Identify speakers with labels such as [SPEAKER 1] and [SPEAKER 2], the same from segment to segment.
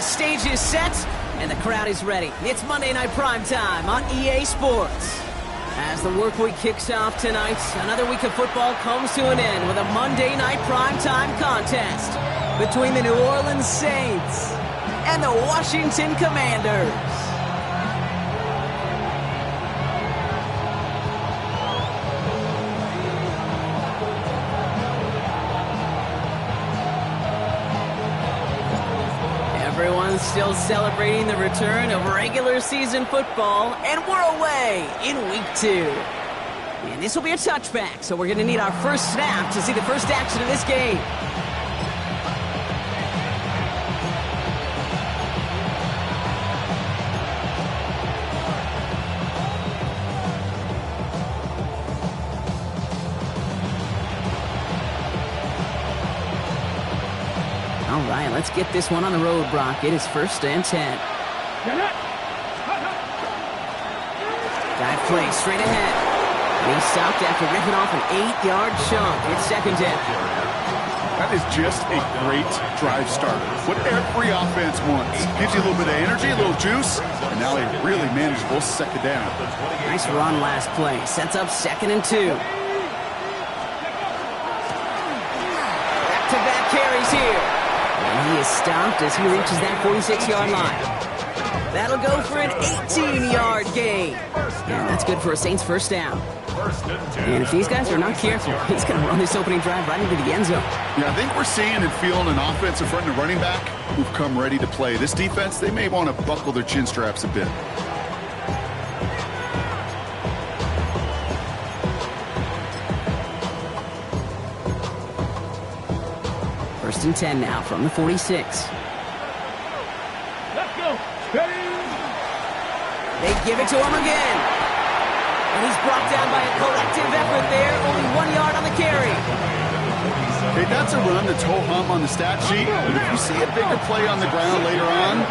[SPEAKER 1] stage is set, and the crowd is ready. It's Monday Night Primetime on EA Sports. As the work week kicks off tonight, another week of football comes to an end with a Monday Night Primetime contest between the New Orleans Saints and the Washington Commanders. Everyone's still celebrating the return of regular season football, and we're away in week 2. And this will be a touchback, so we're going to need our first snap to see the first action of this game. All right, let's get this one on the road, Brock. It is 1st and 10. Dive play straight ahead. And he stopped after ripping off an 8-yard chunk. It's 2nd down.
[SPEAKER 2] That is just a great drive starter. What every offense wants. Gives you a little bit of energy, a little juice, and now a really manageable 2nd down.
[SPEAKER 1] Nice run last play. Sets up 2nd and 2. Back-to-back carries here. And he is stopped as he reaches that 46-yard line. That'll go for an 18-yard gain. And that's good for a Saints 1st down. And if these guys are not careful, he's going to run this opening drive right into the end zone.
[SPEAKER 2] Yeah, I think we're seeing and feeling an offense in front of the running back who've come ready to play. This defense, they may want to buckle their chin straps a bit.
[SPEAKER 1] First and 10 now from the 46.
[SPEAKER 3] Let's go.
[SPEAKER 1] They give it to him again. And he's brought down by a collective effort there. Only 1 yard on the carry.
[SPEAKER 2] Hey, that's a run that's ho-hum on the stat sheet. But if you see a bigger play on the ground later on,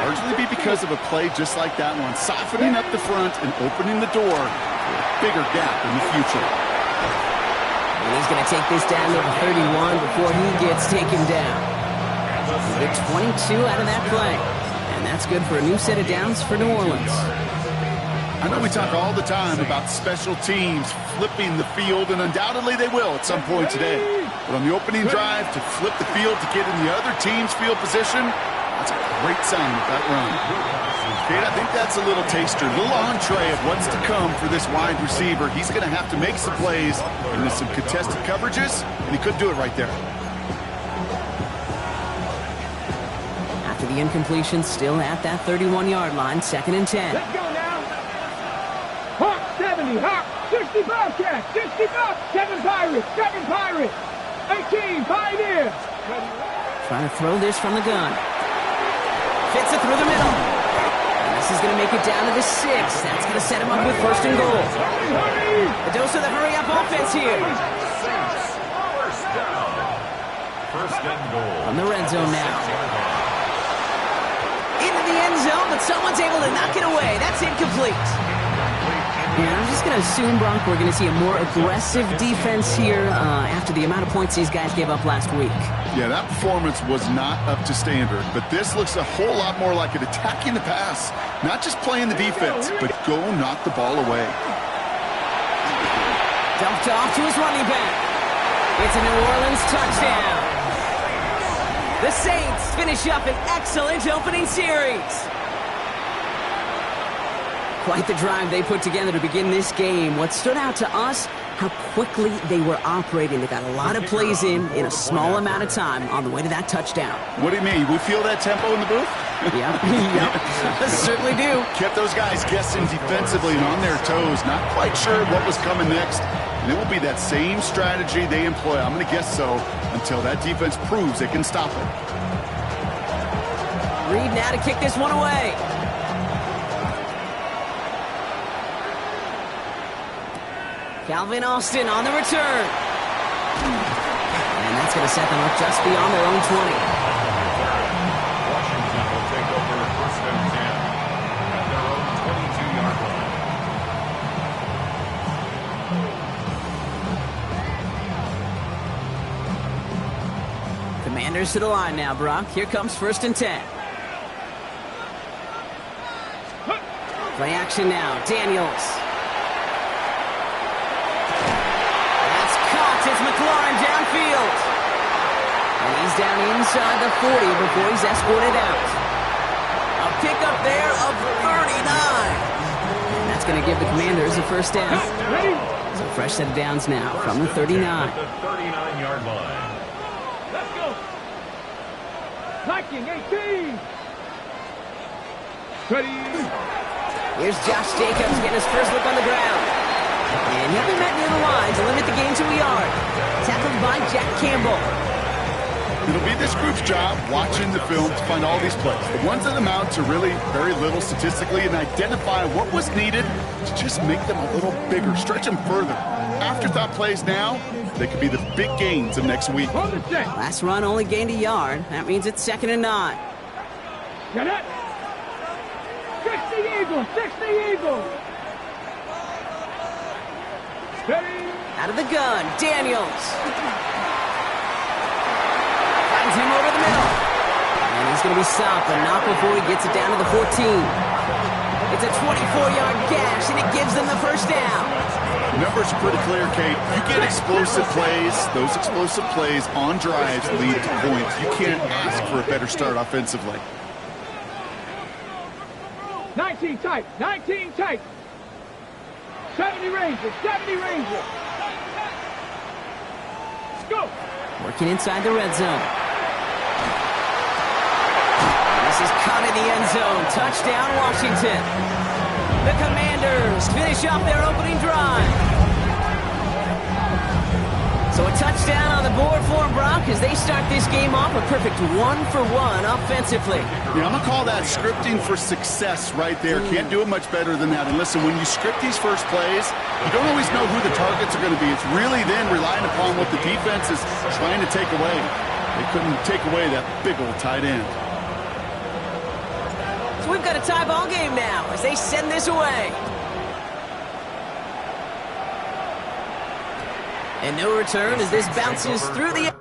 [SPEAKER 2] largely be because of a play just like that one, softening up the front and opening the door for a bigger gap in the future.
[SPEAKER 1] And he's going to take this down to the 31 before he gets taken down. Get 22 out of that play. And that's good for a new set of downs for New Orleans.
[SPEAKER 2] I know we talk all the time about special teams flipping the field, and undoubtedly they will at some point today. But on the opening drive, to flip the field to get in the other team's field position, that's a great sign with that run. Kate, I think that's a little taster, a little entree of what's to come for this wide receiver. He's going to have to make some plays into some contested coverages, and he couldn't do it right there.
[SPEAKER 1] After the incompletion, still at that 31-yard line, 2nd and 10.
[SPEAKER 3] Let's go now. Hawk 70, Hawk 60 Bobcat, 60 Bob, 7 Pirates, 7 Pirates, 18 Pioneers.
[SPEAKER 1] Trying to throw this from the gun. Fits it through the middle. And this is going to make it down to the 6. That's going to set him up with 1st and goal. A dose of the hurry-up offense here.
[SPEAKER 4] First and goal.
[SPEAKER 1] From the red zone now. Into the end zone, but someone's able to knock it away. That's incomplete. Yeah, I'm just going to assume, Brock, we're going to see a more aggressive defense here after the amount of points these guys gave up last week.
[SPEAKER 2] Yeah, that performance was not up to standard, but this looks a whole lot more like it attacking the pass. Not just playing the defense, but go knock the ball away.
[SPEAKER 1] Dumped off to his running back. It's a New Orleans touchdown. The Saints finish up an excellent opening series. Quite the drive they put together to begin this game. What stood out to us, how quickly they were operating. They got a lot of plays in a small amount of time on the way to that touchdown.
[SPEAKER 2] What do you mean? We feel that tempo in the booth?
[SPEAKER 1] Yeah, certainly do.
[SPEAKER 2] Kept those guys guessing defensively and on their toes, not quite sure what was coming next. And it will be that same strategy they employ, I'm going to guess so, until that defense proves they can stop it.
[SPEAKER 1] Reed now to kick this one away. Calvin Austin on the return. And that's going to set them up just beyond their own 20.
[SPEAKER 4] Washington will take over 1st and 10 at their own 22-yard line.
[SPEAKER 1] Commanders to the line now, Brock. Here comes 1st and 10. Play action now. Daniels. That's caught. It's McLaurin downfield. And he's down inside the 40 before he's escorted out. A pickup there of 39. That's going to give the Commanders a first down. So fresh set of downs now from the 39.
[SPEAKER 4] At the 39-yard line.
[SPEAKER 3] Let's go. Viking 18. Ready.
[SPEAKER 1] Here's Josh Jacobs getting his first look on the ground. And he'll be met near the line to limit the gain to a yard. Tackled by Jack Campbell.
[SPEAKER 2] It'll be this group's job watching the film to find all these plays. The ones that amount to really very little statistically and identify what was needed to just make them a little bigger, stretch them further. Afterthought plays now, they could be the big gains of next week.
[SPEAKER 1] Last run only gained a yard. That means it's 2nd and 9.
[SPEAKER 3] Get it. 60 Eagles, 60 Eagles. Steady.
[SPEAKER 1] Out of the gun, Daniels. Finds him over the middle. And he's going to be stopped, but not before he gets it down to the 14. It's a 24-yard gash, and it gives them the first down.
[SPEAKER 2] The numbers are pretty clear, Kate. You get explosive plays. Those explosive plays on drives lead to points. You can't ask for a better start offensively.
[SPEAKER 3] 19 tight, 19 tight. 70 Rangers, 70 Rangers. Let's go.
[SPEAKER 1] Working inside the red zone. And this is caught in the end zone. Touchdown, Washington. The Commanders finish off their opening drive. So a touchdown on the board for Brock as they start this game off a perfect 1-for-1 offensively.
[SPEAKER 2] Yeah, I'm going to call that scripting for success right there. Can't do it much better than that. And listen, when you script these first plays, you don't always know who the targets are going to be. It's really then relying upon what the defense is trying to take away. They couldn't take away that big old tight end.
[SPEAKER 1] So we've got a tie ball game now as they send this away. And no return as this bounces through the...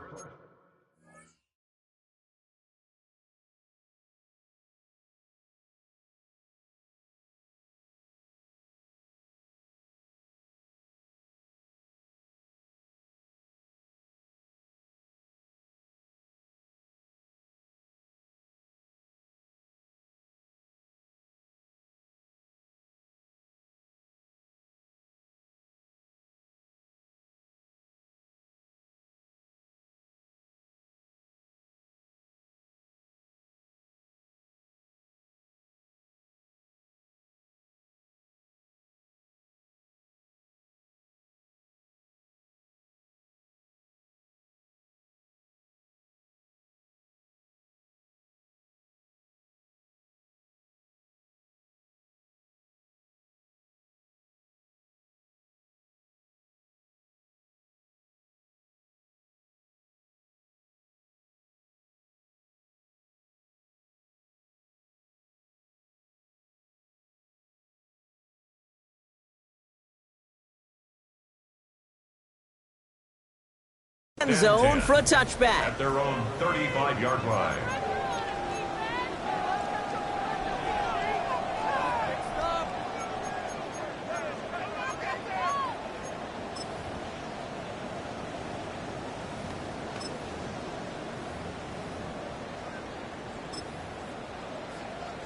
[SPEAKER 1] end zone for a touchback.
[SPEAKER 4] At their own 35-yard line.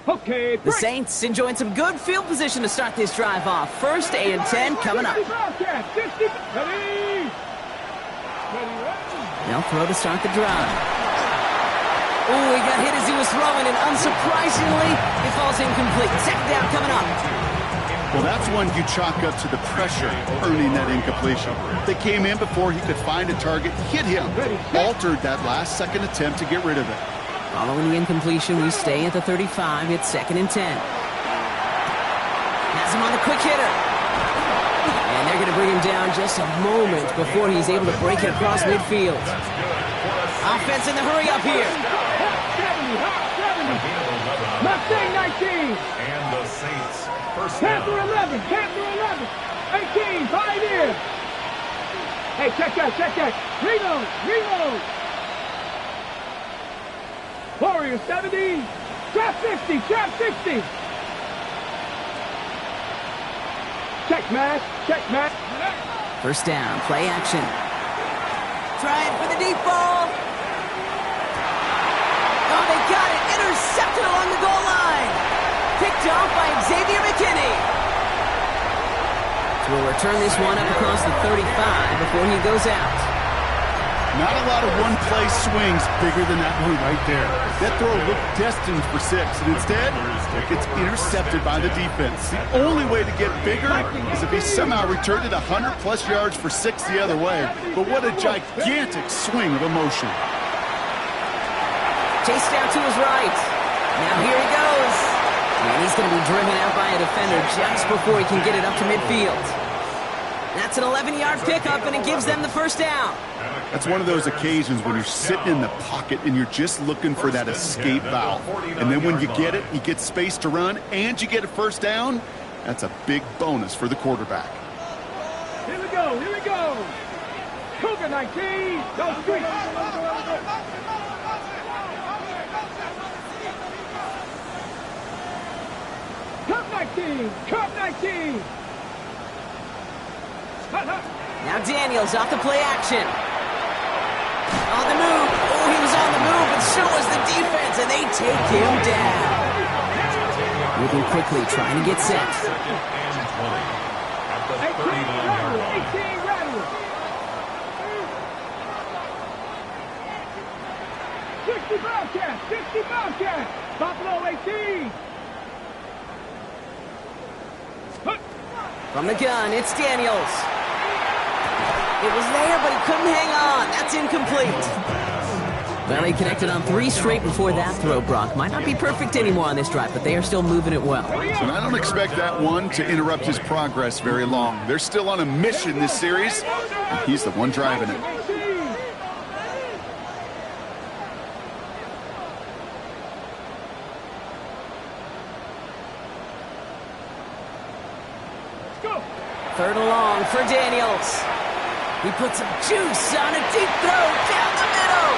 [SPEAKER 3] Okay,
[SPEAKER 1] The Saints enjoying some good field position to start this drive off. 1st and 10 coming up.
[SPEAKER 3] Ready.
[SPEAKER 1] They'll throw to start the drive. Oh, he got hit as he was throwing, and unsurprisingly, it falls incomplete. 2nd down coming up.
[SPEAKER 2] Well, that's one you chalk up to the pressure earning that incompletion. They came in before he could find a target, hit him, altered that last second attempt to get rid of it.
[SPEAKER 1] Following the incompletion, we stay at the 35. It's 2nd and 10. Has him on the quick hitter. And they're going to bring him down just a moment before he's able to break it across midfield. Offense in the hurry up here.
[SPEAKER 3] 70. Mustang 19.
[SPEAKER 4] And the Saints first
[SPEAKER 3] Panther
[SPEAKER 4] down.
[SPEAKER 3] 11. Panther 11. 18. Pioneer. Hey, check that. Reload. Warrior 70. Trap 60. Check match. Check match.
[SPEAKER 1] First down, play action. Trying for the deep ball. Oh, they got it. Intercepted along the goal line. Picked off by Llzaire McKinney. So we'll return this one up across the 35 before he goes out.
[SPEAKER 2] Not a lot of one-play swings bigger than that one right there. That throw looked destined for 6, and instead, it gets intercepted by the defense. The only way to get bigger is if he somehow returned it 100-plus yards for 6 the other way. But what a gigantic swing of emotion.
[SPEAKER 1] Chased out to his right. Now here he goes. And he's going to be driven out by a defender just before he can get it up to midfield. That's an 11-yard pickup, and it gives them the first down.
[SPEAKER 2] That's one of those occasions when you're sitting in the pocket and you're just looking for that escape valve. And then when you get it, you get space to run, and you get a first down, that's a big bonus for the quarterback.
[SPEAKER 3] Here we go. Here we go. Cougar 19. Go street. Cup 19. Cup 19.
[SPEAKER 1] Now Daniels off the play action. On the move. Oh, he was on the move, but so was the defense, and they take him down. Moving quickly, trying to get set.
[SPEAKER 3] 18 rattle. 60 Bobcats. 60 Bobcats. Buffalo 18.
[SPEAKER 1] From the gun, it's Daniels. It was there, but he couldn't hang on. That's incomplete. Well, he connected on 3 straight before that throw, Brock. Might not be perfect anymore on this drive, but they are still moving it well.
[SPEAKER 2] And I don't expect that one to interrupt his progress very long. They're still on a mission this series, and he's the one driving it.
[SPEAKER 1] Third and long for Daniels. He put some juice on a deep throw down the middle.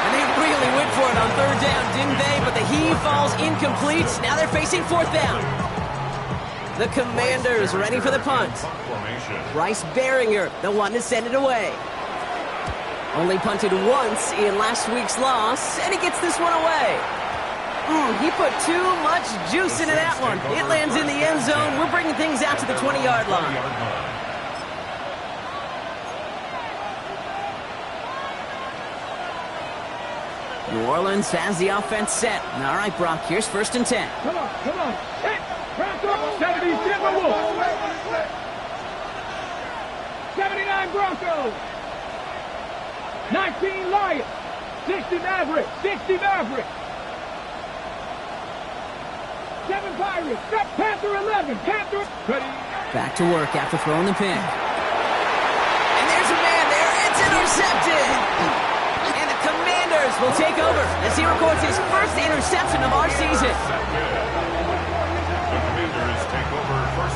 [SPEAKER 1] And they really went for it on third down, didn't they? But the heave falls incomplete. Now they're facing fourth down. The Commanders ready for the punt. Bryce Behringer, the one to send it away. Only punted once in last week's loss, and he gets this one away. He put too much juice into that one. It lands in the end zone. We're bringing things out to the 20-yard line. New Orleans has the offense set. All right, Brock, here's 1st and 10.
[SPEAKER 3] Come on, come on. Hit. 70 Timberwolves. 79 Broncos. 19 Lions. 60 Mavericks. 60 Mavericks. 7 Pirates. Panther 11. Panther. Ready.
[SPEAKER 1] Back to work after throwing the pick. And there's a man there. It's intercepted. And the Commanders will take over as he records his first interception of our season.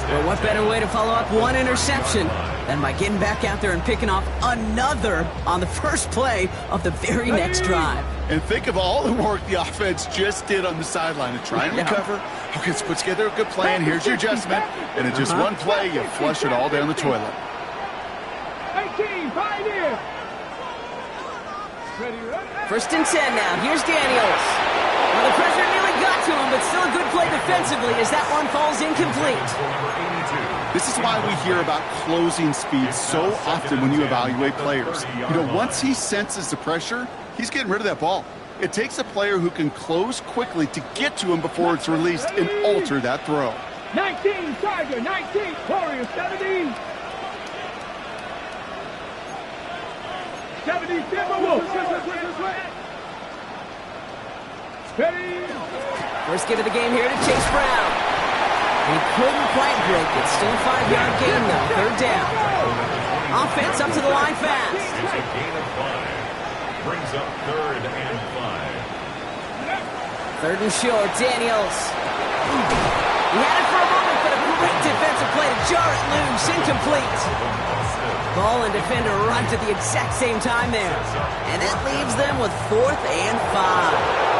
[SPEAKER 1] Well, what better way to follow up one interception than by getting back out there and picking off another on the first play of the very next drive.
[SPEAKER 2] And think of all the work the offense just did on the sideline to try and recover. Okay, let's put together a good plan. Here's your adjustment. And in just one play, you flush it all down the toilet.
[SPEAKER 3] 18, Pioneer.
[SPEAKER 1] 1st and 10 now. Here's Daniels. Well, the pressure nearly got to him, but still a good play defensively as that one falls incomplete.
[SPEAKER 2] This is why we hear about closing speed so often when you evaluate players. You know, once he senses the pressure, he's getting rid of that ball. It takes a player who can close quickly to get to him before it's released and alter that throw.
[SPEAKER 3] 19, Tiger, 19, Warriors, 70. 70, Timberwolves.
[SPEAKER 1] First give of the game here to Chase Brown. He couldn't quite break it. Still a 5-yard gain, though. Third down. Offense up to the line fast.
[SPEAKER 4] It's a gain of 5. Brings up 3rd and 5.
[SPEAKER 1] 3rd and short, Daniels. He had it for a moment, but a great defensive play to jar it loose. Incomplete. Ball and defender arrived at the exact same time there. And that leaves them with 4th and 5.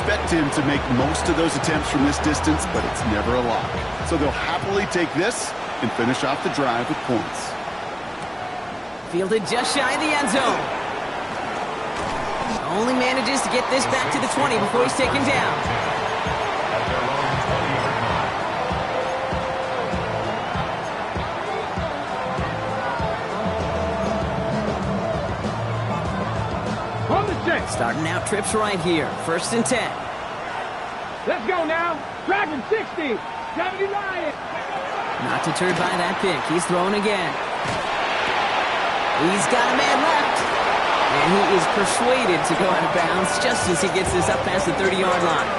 [SPEAKER 2] expect him to make most of those attempts from this distance, but it's never a lock. So they'll happily take this and finish off the drive with points.
[SPEAKER 1] Fielded just shy of the end zone. Only manages to get this back to the 20 before he's taken down.
[SPEAKER 4] At their own 20-yard line.
[SPEAKER 3] On the check.
[SPEAKER 1] Starting out trips right here. 1st and 10.
[SPEAKER 3] Let's go now. Dragon 60. 79.
[SPEAKER 1] Not deterred by that pick. He's throwing again. He's got a man left. And he is persuaded to go out of bounds just as he gets this up past the 30-yard line.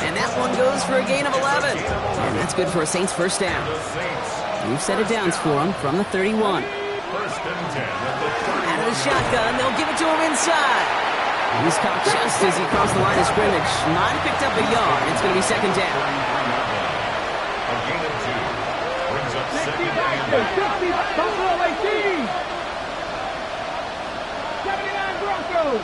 [SPEAKER 1] And that one goes for a gain of 11. And that's good for a Saints first down.
[SPEAKER 4] The Saints.
[SPEAKER 1] New set of downs for him from the 31.
[SPEAKER 4] 1st and 10 at the 30.
[SPEAKER 1] Out of the shotgun, they'll give it to him inside. He's caught just as he crossed the line of scrimmage. Might have picked up a yard. It's going to be 2nd down.
[SPEAKER 4] A gain of 2. Brings up 2nd and
[SPEAKER 3] 60 Buffalo 18. 79 Broncos.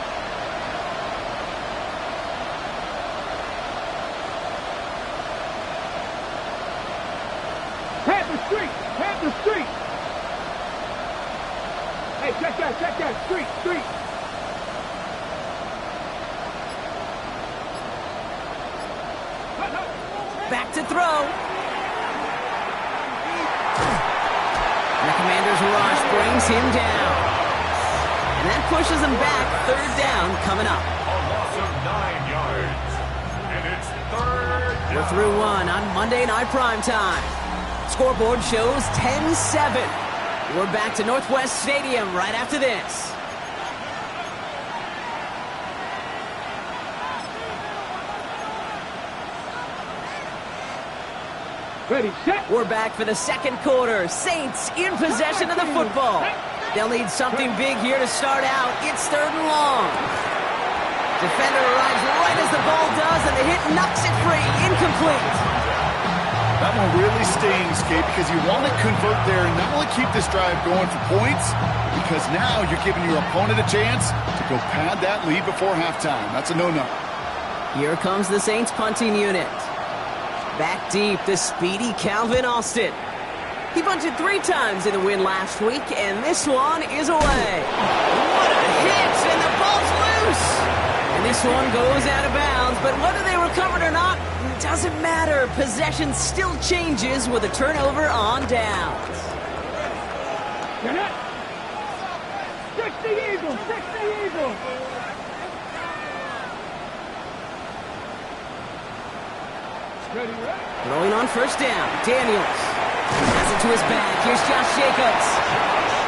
[SPEAKER 3] Panther Street. Panther Street. Hey, check that. Check that. Street. Street.
[SPEAKER 1] Back to throw. And the Commander's rush brings him down. And that pushes him back. 3rd down coming up.
[SPEAKER 4] a loss of 9 yards. And it's 3rd down.
[SPEAKER 1] We're through one on Monday Night Primetime. Scoreboard shows 10-7. We're back to Northwest Stadium right after this.
[SPEAKER 3] Ready, set.
[SPEAKER 1] We're back for the 2nd quarter. Saints in possession of the football. They'll need something big here to start out. It's 3rd and long. Defender arrives right as the ball does, and the hit knocks it free. Incomplete.
[SPEAKER 2] That one really stings, Kate, because you want to convert there and not only keep this drive going for points, because now you're giving your opponent a chance to go pad that lead before halftime. That's a no-no.
[SPEAKER 1] Here comes the Saints punting unit. Back deep, the speedy Calvin Austin. He punted 3 times in the win last week, and this one is away. What a hit, and the ball's loose. And this one goes out of bounds, but whether they recovered or not, doesn't matter. Possession still changes with a turnover on downs.
[SPEAKER 3] You're not. 60 Eagles. 60 Eagles. Ready, ready.
[SPEAKER 1] Throwing on 1st down, Daniels. Pass it to his back. Here's Josh Jacobs.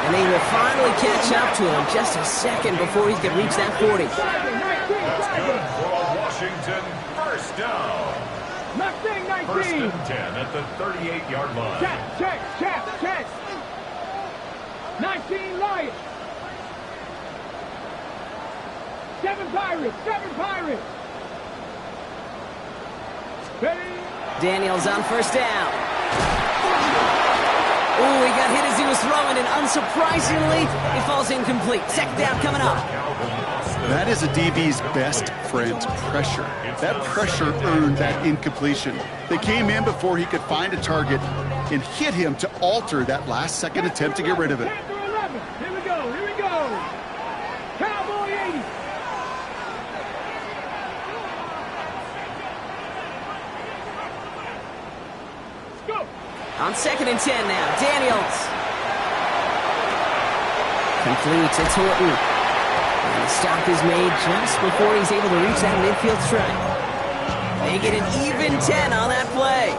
[SPEAKER 1] And they will finally catch up to him just a second before he can reach that 40.
[SPEAKER 4] That's good for a Washington first down.
[SPEAKER 3] Mustang
[SPEAKER 4] 1st
[SPEAKER 3] 19.
[SPEAKER 4] and 10 at the 38-yard line.
[SPEAKER 3] Check. 19 Lions. 7 Pirates. Ready.
[SPEAKER 1] Daniels on 1st down. Ooh, he got hit as he was throwing, and unsurprisingly, it falls incomplete. 2nd down coming up.
[SPEAKER 2] That is a DB's best friend, pressure. That pressure earned that incompletion. They came in before he could find a target and hit him to alter that last-second attempt to get rid of it.
[SPEAKER 3] Panther 11. Here we go. Cowboy 80. Go.
[SPEAKER 1] On 2nd and 10 now, Daniels. Complete to Horton. And the stop is made just before he's able to reach that midfield strike. They get an even 10 on that play.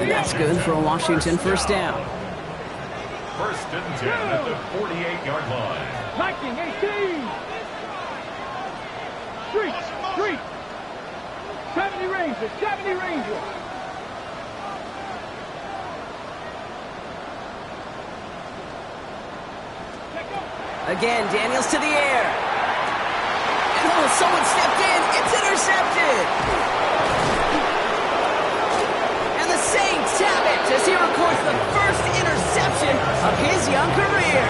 [SPEAKER 1] And that's good for a Washington first down.
[SPEAKER 4] 1st and 10 at the 48-yard line.
[SPEAKER 3] Viking 18. Street. 70 Rangers.
[SPEAKER 1] Again, Daniels to the air. And oh, someone stepped in. It's intercepted. And the Saints have it as he records the first interception of his young career.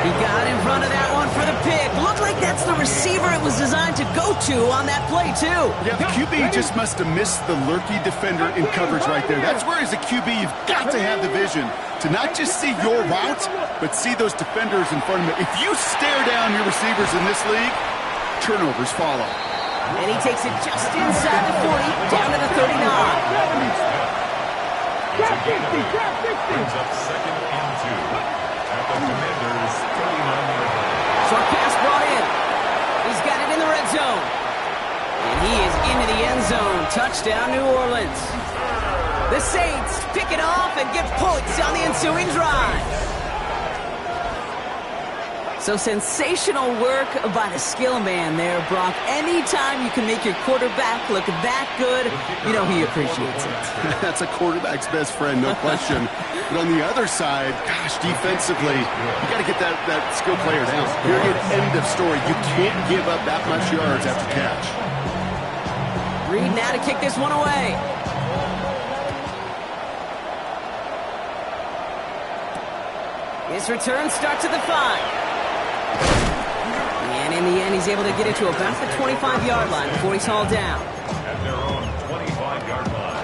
[SPEAKER 1] He got in front of that one for the pick. Looked like that's the receiver it was designed to go to on that play, too.
[SPEAKER 2] Yeah, the QB just must have missed the lurky defender in coverage right there. That's where, as a QB, you've got to have the vision to not just see your route, but see those defenders in front of you. If you stare down your receivers in this league, turnovers follow.
[SPEAKER 1] And he takes it just inside the 40, down to the 39.
[SPEAKER 4] Brings up second and 2 at the Commanders' 39-yard line.
[SPEAKER 1] Short pass brought in. He's got it in the red zone. And he is into the end zone. Touchdown, New Orleans. The Saints pick it off and get points on the ensuing drive. So sensational work by the skill man there, Brock. Anytime you can make your quarterback look that good, you know he appreciates it.
[SPEAKER 2] That's a quarterback's best friend, no question. But on the other side, gosh, defensively, you got to get that skill player down. Period, end of story. You can't give up that much yards after catch.
[SPEAKER 1] Reed now to kick this one away. His return starts at the 5. And in the end, he's able to get it to about the 25-yard line before he's hauled down.
[SPEAKER 4] At their own 25-yard line.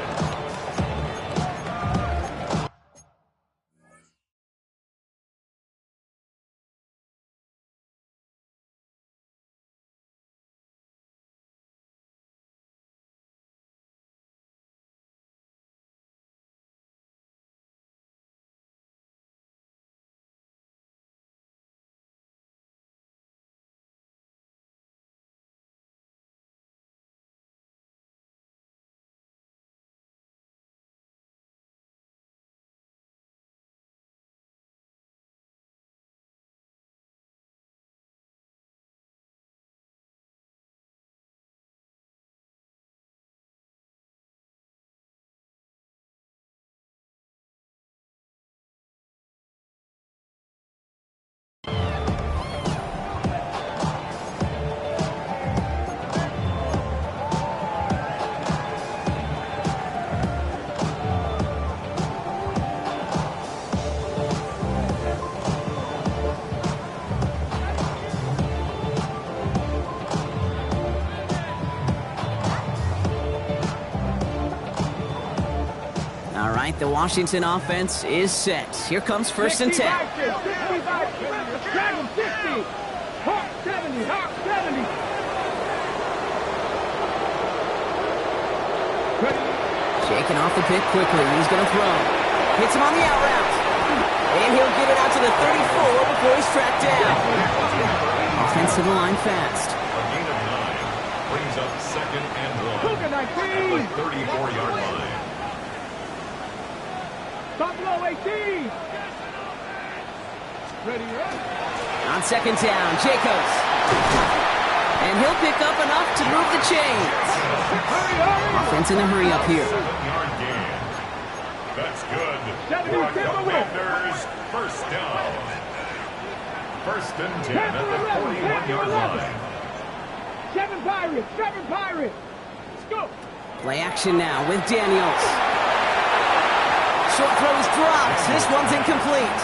[SPEAKER 1] All right, the Washington offense is set. Here comes 1st and 10.
[SPEAKER 3] Drag him 60. Hawk 70. Hawk 70.
[SPEAKER 1] Shaking off the pick quickly. He's going to throw. Hits him on the out route. And he'll get it out to the 34 before he's tracked down. Offensive line fast.
[SPEAKER 4] A gain of 9 brings up second and 1
[SPEAKER 3] Cougar
[SPEAKER 4] at
[SPEAKER 3] 19.
[SPEAKER 4] the 34-yard line.
[SPEAKER 3] Buffalo 18. Ready, ready.
[SPEAKER 1] On 2nd down, Jacobs. And he'll pick up enough to move the chains. Offense in a hurry up here.
[SPEAKER 4] 7-yard gain. That's good. For a Commanders first down. 1st and 10 at the 41-yard line.
[SPEAKER 3] 7 Pirates. 7 Pirates. Let's go.
[SPEAKER 1] Play action now with Daniels. Short throw is dropped. This one's incomplete.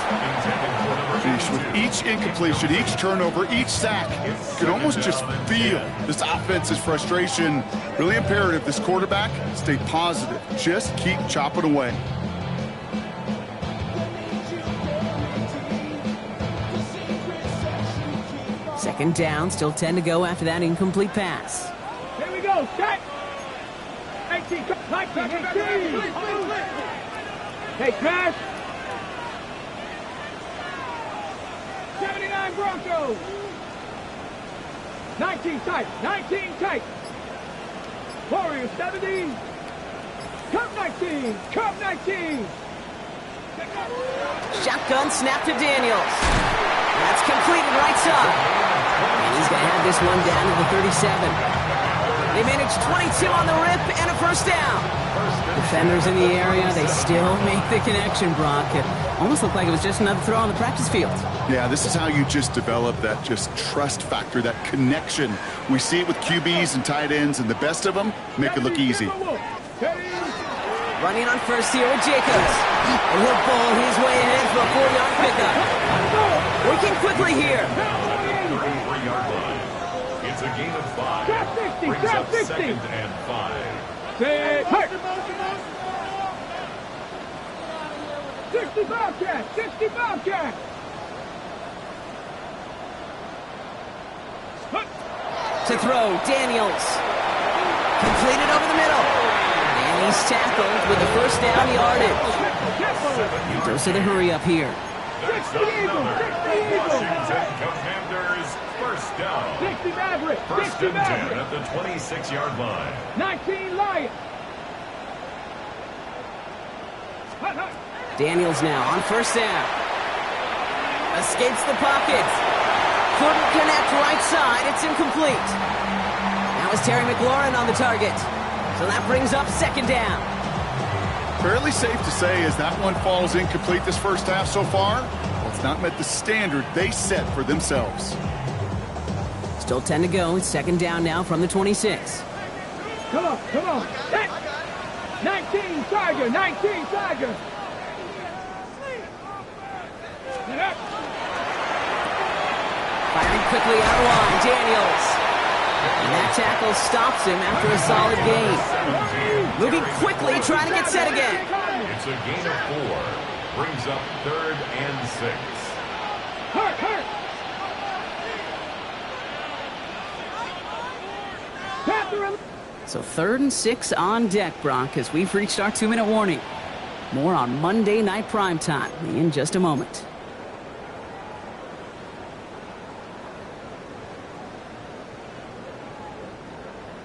[SPEAKER 2] Sheesh, with each incompletion, each turnover, each sack, you can almost just feel this offense's frustration. Really imperative, this quarterback, stay positive. Just keep chopping away.
[SPEAKER 1] Second down, still 10 to go after that incomplete pass.
[SPEAKER 3] Here we go. Set. 18. 19. 18. Hey, Crash. 79 Broncos. 19 tight. 19 tight. Warriors 70. Cup 19. Cup 19.
[SPEAKER 1] Shotgun snap to Daniels. That's completed right side. And he's going to have this one down to the 37. They managed 22 on the rip and a first down. Defenders in the area, they still make the connection, Brock. It almost looked like it was just another throw on the practice field.
[SPEAKER 2] Yeah, this is how you just develop that just trust factor, that connection. We see it with QBs and tight ends, and the best of them make it look easy.
[SPEAKER 1] Running on first here with Jacobs. And he'll ball his way ahead for a 4-yard pickup. Working quickly here.
[SPEAKER 4] It's a gain of 5.
[SPEAKER 3] Trap 60,
[SPEAKER 4] Brings
[SPEAKER 3] trap
[SPEAKER 4] up
[SPEAKER 3] 60.
[SPEAKER 4] 2nd and 5.
[SPEAKER 3] Hurt. 60 Bobcat, 60 Bobcat.
[SPEAKER 1] To throw, Daniels. Completed over the middle. And he's tackled with the first down yardage. He goes to the hurry up here.
[SPEAKER 4] That's another Washington Commanders first down.
[SPEAKER 3] 60 Maverick,
[SPEAKER 4] First
[SPEAKER 3] 60
[SPEAKER 4] and 10
[SPEAKER 3] Maverick.
[SPEAKER 4] at the 26-yard line.
[SPEAKER 3] 19 Lions.
[SPEAKER 1] Daniels now on first down. Escapes the pocket. Couldn't connect right side. It's incomplete. Now is Terry McLaurin on the target. So that brings up second down.
[SPEAKER 2] Fairly safe to say as that one falls incomplete this first half so far, well, it's not met the standard they set for themselves.
[SPEAKER 1] Still 10 to go. It's second down now from the 26.
[SPEAKER 3] Come on, come on. 19 Tiger, 19 Tiger.
[SPEAKER 1] Firing quickly out of line, Daniels. And that tackle stops him after a solid gain. Moving quickly, trying to get set again.
[SPEAKER 4] It's a gain of 4. Brings up 3rd and 6.
[SPEAKER 3] Hurt.
[SPEAKER 1] So 3rd and 6 on deck, Brock, as we've reached our 2-minute warning. More on Monday Night Primetime in just a moment.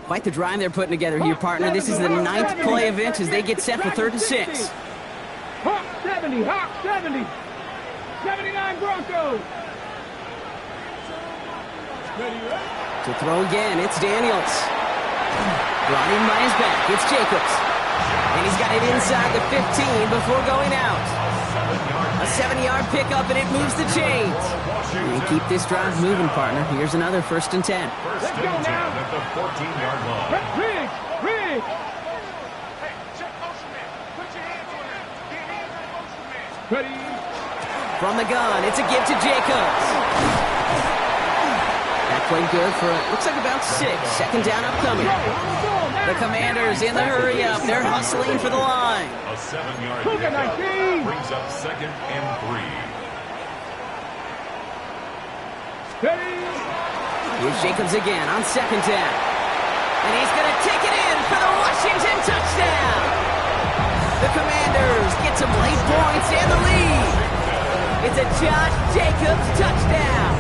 [SPEAKER 1] Quite the drive they're putting together here, partner. This is the 9th play event as they get set for 3rd and 6.
[SPEAKER 3] Hawk 70, Hawk 70. 79 Broncos.
[SPEAKER 1] To throw again, it's Daniels. Brought in by his back, it's Jacobs. And he's got it inside the 15 before going out. A 7-yard pickup, and it moves the chains. And keep this drive moving, partner. Here's another 1st and 10.
[SPEAKER 4] First and 10 at the 14-yard line.
[SPEAKER 3] Riggs. Ready.
[SPEAKER 1] From the gun, it's a give to Jacobs. That played good for, looks like about 6. Second down upcoming. The Commanders in the hurry up. They're hustling for the line.
[SPEAKER 4] A 7-yard pickup brings up 2nd and 3.
[SPEAKER 1] Here's Jacobs again on 2nd down. And he's going to take it in for the Washington touchdown. The Commanders get some late points and the lead. It's a Josh Jacobs touchdown.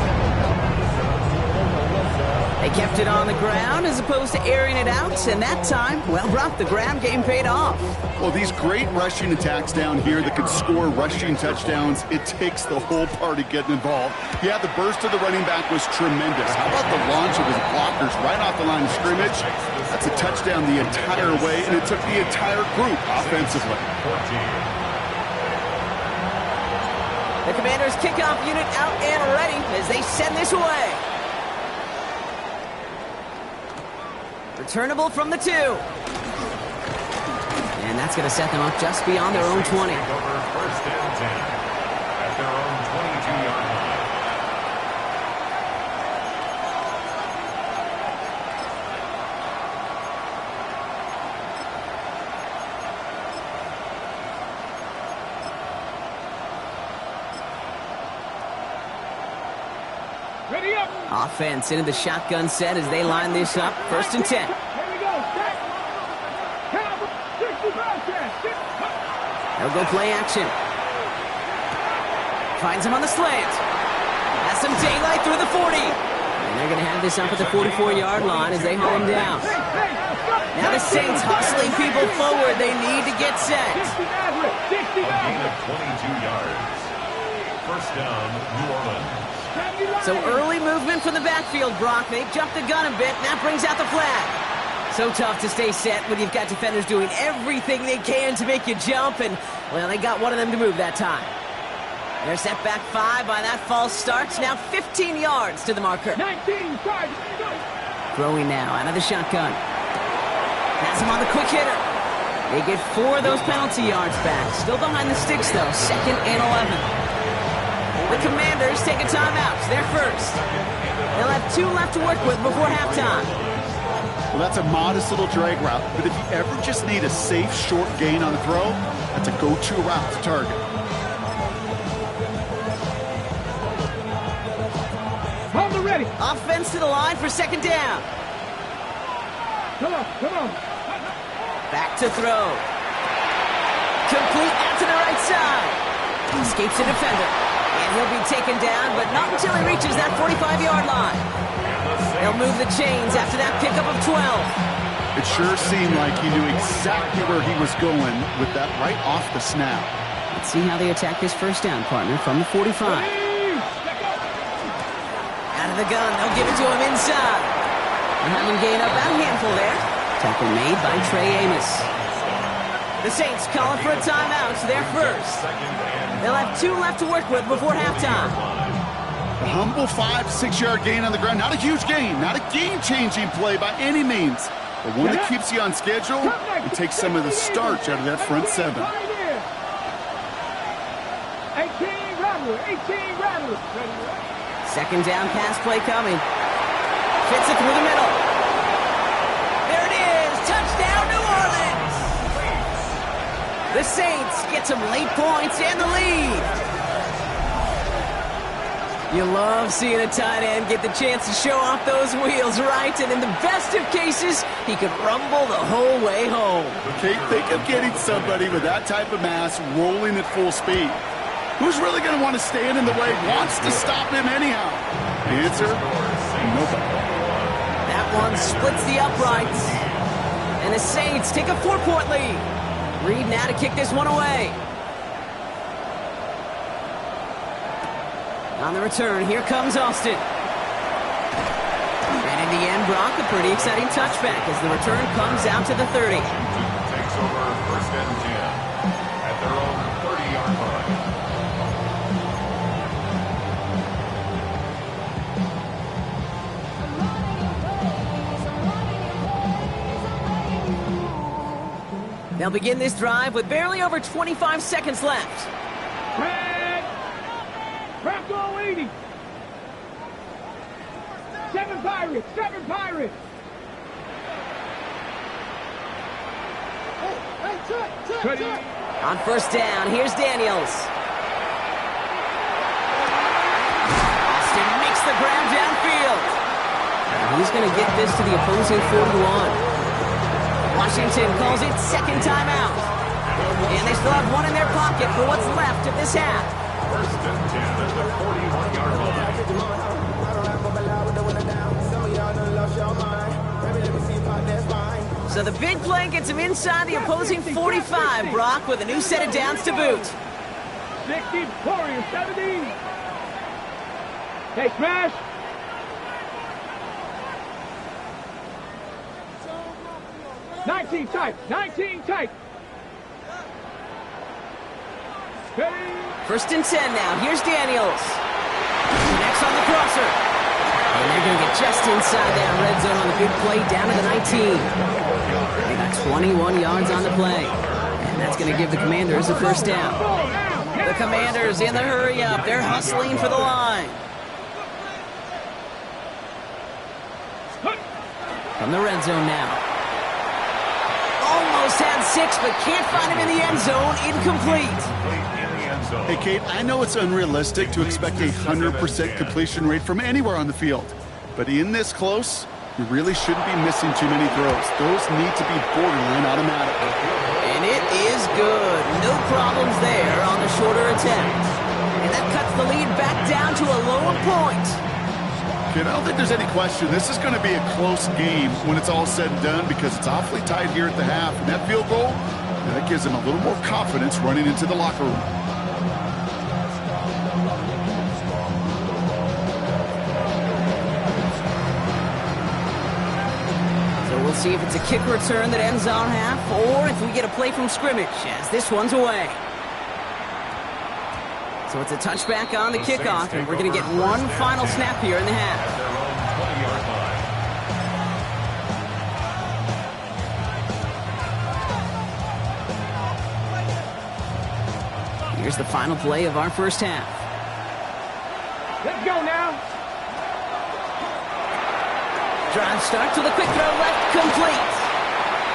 [SPEAKER 1] They kept it on the ground as opposed to airing it out, and that time, well, Brock, the ground game paid off.
[SPEAKER 2] Well, these great rushing attacks down here that could score rushing touchdowns, it takes the whole party getting involved. Yeah, the burst of the running back was tremendous. How about the launch of his blockers right off the line of scrimmage? That's a touchdown the entire way, and it took the entire group offensively.
[SPEAKER 1] The Commanders' kickoff unit out and ready as they send this away. Returnable from the 2. And that's going to set them up just beyond their own 20.
[SPEAKER 4] First and 10 at their own 22-yard line.
[SPEAKER 3] Ready up.
[SPEAKER 1] Offense into the shotgun set as they line this up. 1st and 10.
[SPEAKER 3] Here we go. Set. Caliber 60 Bobcat.
[SPEAKER 1] They'll go play action. Finds him on the slant. Has some daylight through the 40. And they're going to have this up at the 44-yard line as they haul him down. Now the Saints hustling people forward. They need to get set.
[SPEAKER 3] 60 Maverick. 60
[SPEAKER 4] A gain
[SPEAKER 3] Maverick.
[SPEAKER 4] of 22 yards. First down, New Orleans.
[SPEAKER 1] So early movement from the backfield, Brock. They jumped the gun a bit, and that brings out the flag. So tough to stay set when you've got defenders doing everything they can to make you jump, and, well, they got one of them to move that time. They're set back 5 by that false start. Now 15 yards to the marker.
[SPEAKER 3] 19 Tiger.
[SPEAKER 1] Throwing now out of the shotgun. Has him on the quick hitter. They get 4 of those penalty yards back. Still behind the sticks, though. 2nd and 11. The Commanders take a timeout. They're first. They'll have 2 left to work with before halftime.
[SPEAKER 2] Well, that's a modest little drag route, but if you ever just need a safe, short gain on a throw, that's a go-to route to target.
[SPEAKER 3] Hold it ready.
[SPEAKER 1] Offense to the line for second down.
[SPEAKER 3] Come on, come on.
[SPEAKER 1] Back to throw. Complete out to the right side. Escapes the defender. And he'll be taken down, but not until he reaches that 45-yard line. They'll move the chains after that pickup of 12.
[SPEAKER 2] It sure seemed like he knew exactly where he was going with that right off the snap.
[SPEAKER 1] Let's see how they attack this first down, partner, from the 45. Out of the gun, they'll give it to him inside. And have him gain up about a handful there. Tackle made by Trey Amos. The Saints calling for a timeout. They're first. They'll have 2 left to work with before halftime.
[SPEAKER 2] A humble 5-6 yard gain on the ground. Not a huge gain, not a game-changing play by any means, but one that keeps you on schedule and takes some of the starch out of that front 7.
[SPEAKER 3] 18 Rattler.
[SPEAKER 1] Second down pass play coming. Fits it through the middle. There it is. Touchdown, New Orleans. The Saints get some late points and the lead. You love seeing a tight end get the chance to show off those wheels, right? And in the best of cases, he could rumble the whole way home.
[SPEAKER 2] Okay, think of getting somebody with that type of mass rolling at full speed. Who's really going to want to stand in the way, wants to stop him anyhow? The answer, nobody.
[SPEAKER 1] That one splits the uprights. And the Saints take a 4-point lead. Reed now to kick this one away. On the return, here comes Austin. And in the end, Brock, a pretty exciting touchback as the return comes out to the 30.
[SPEAKER 4] Takes over first and 10 at their own 30-yard line.
[SPEAKER 1] They'll begin this drive with barely over 25 seconds left.
[SPEAKER 3] Bronco 80. 7 Pirates. 7 Pirates.
[SPEAKER 1] On first down, here's Daniels. Austin makes the grab downfield. And he's going to get this to the opposing 41. Washington calls it second timeout. And they still have one in their pocket for what's left of this half.
[SPEAKER 4] First and 10 at the 41-yard line.
[SPEAKER 1] So the big play gets him inside the opposing 45, Brock, with a new set of downs to boot.
[SPEAKER 3] 60, Warriors, 70. Hey, smash. Nineteen tight.
[SPEAKER 1] First and 10 now. Here's Daniels. Next on the crosser. And they're going to get just inside that red zone on the big play down to the 19. They got 21 yards on the play. And that's going to give the Commanders a first down. The Commanders in the hurry up. They're hustling for the line. From the red zone now. Almost had 6, but can't find him in the end zone. Incomplete.
[SPEAKER 2] Hey, Kate, I know it's unrealistic to expect a 100% completion rate from anywhere on the field. But in this close, you really shouldn't be missing too many throws. Those need to be borderline automatic.
[SPEAKER 1] And it is good. No problems there on the shorter attempt. And that cuts the lead back down to a lower point.
[SPEAKER 2] Kid, I don't think there's any question. This is going to be a close game when it's all said and done because it's awfully tight here at the half. And that field goal, that gives them a little more confidence running into the locker room.
[SPEAKER 1] We'll see if it's a kick return that ends our half, or if we get a play from scrimmage, as this one's away. So it's a touchback on the kickoff, and we're going to get one final snap here in the half. Here's the final play of our first half.
[SPEAKER 3] Let's go now.
[SPEAKER 1] Drive starts with a quick throw left, complete.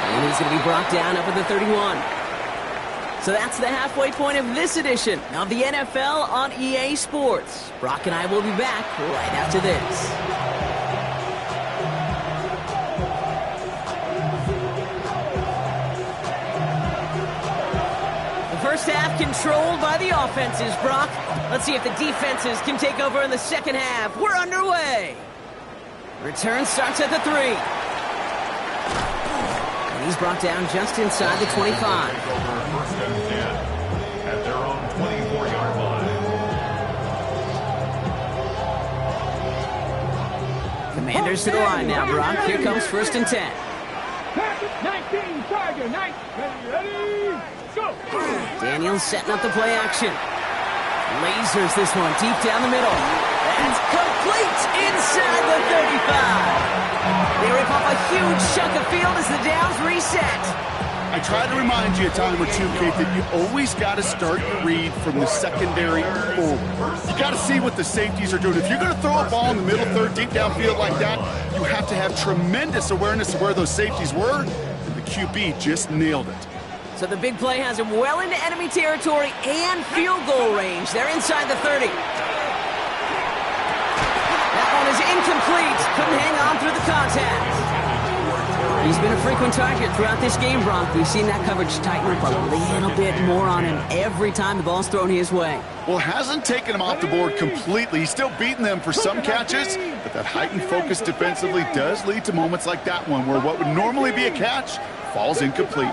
[SPEAKER 1] And he's going to be brought down up at the 31. So that's the halfway point of this edition of the NFL on EA Sports. Brock and I will be back right after this. The first half controlled by the offenses, Brock. Let's see if the defenses can take over in the second half. We're underway. Return starts at the 3. And he's brought down just inside the 25.
[SPEAKER 4] First and 10 at their own 24-yard line.
[SPEAKER 1] Commanders to the line now, Brock. Here comes first and 10.
[SPEAKER 3] 19, Tiger, 19, ready, go!
[SPEAKER 1] Daniels setting up the play action. Lasers this one deep down the middle. That's complete inside the 35. They rip off a huge chunk of field as the downs reset.
[SPEAKER 2] I try to remind you a time or two, Kate, that you always got to start your read from the secondary forward. You got to see what the safeties are doing. If you're going to throw a ball in the middle third, deep downfield like that, you have to have tremendous awareness of where those safeties were, and the QB just nailed it.
[SPEAKER 1] So the big play has him well into enemy territory and field goal range. They're inside the 30. That one is incomplete. Couldn't hang on through the contact. He's been a frequent target throughout this game, Brock. We've seen that coverage tighten up a little bit more on him every time the ball's thrown his way.
[SPEAKER 2] Well, hasn't taken him off the board completely. He's still beating them for some catches, but that heightened focus defensively does lead to moments like that one where what would normally be a catch falls incomplete.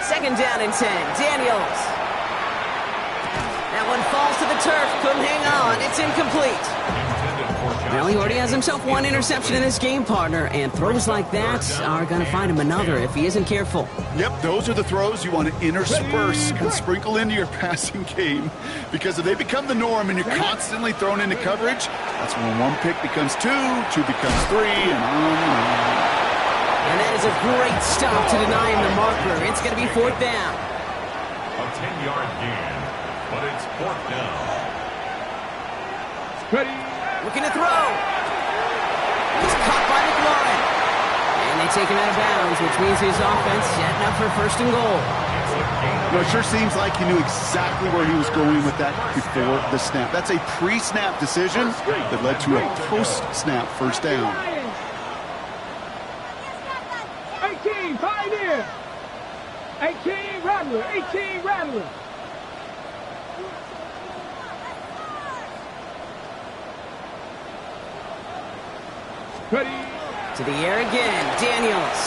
[SPEAKER 1] Second down and 10. Daniels. That one falls to the turf. Couldn't hang on. It's incomplete. Well, he already has himself one interception in this game, partner, and throws like that are going to find him another if he isn't careful.
[SPEAKER 2] Yep, those are the throws you want to intersperse and sprinkle into your passing game, because if they become the norm and you're constantly thrown into coverage, that's when one pick becomes two becomes three, and on and on.
[SPEAKER 1] And that is a great stop to deny him the marker. It's going to be fourth down.
[SPEAKER 4] A 10-yard gain, but it's fourth down.
[SPEAKER 3] Ready.
[SPEAKER 1] Looking to throw. He's caught by Llroe. And they take him out of bounds, which means his offense setting up for first and goal.
[SPEAKER 2] No, it sure seems like he knew exactly where he was going with that before the snap. That's a pre-snap decision that led to a post-snap first down.
[SPEAKER 3] 18, Pioneer. 18, Rattler. 18, Rattler. Ready.
[SPEAKER 1] To the air again. Daniels.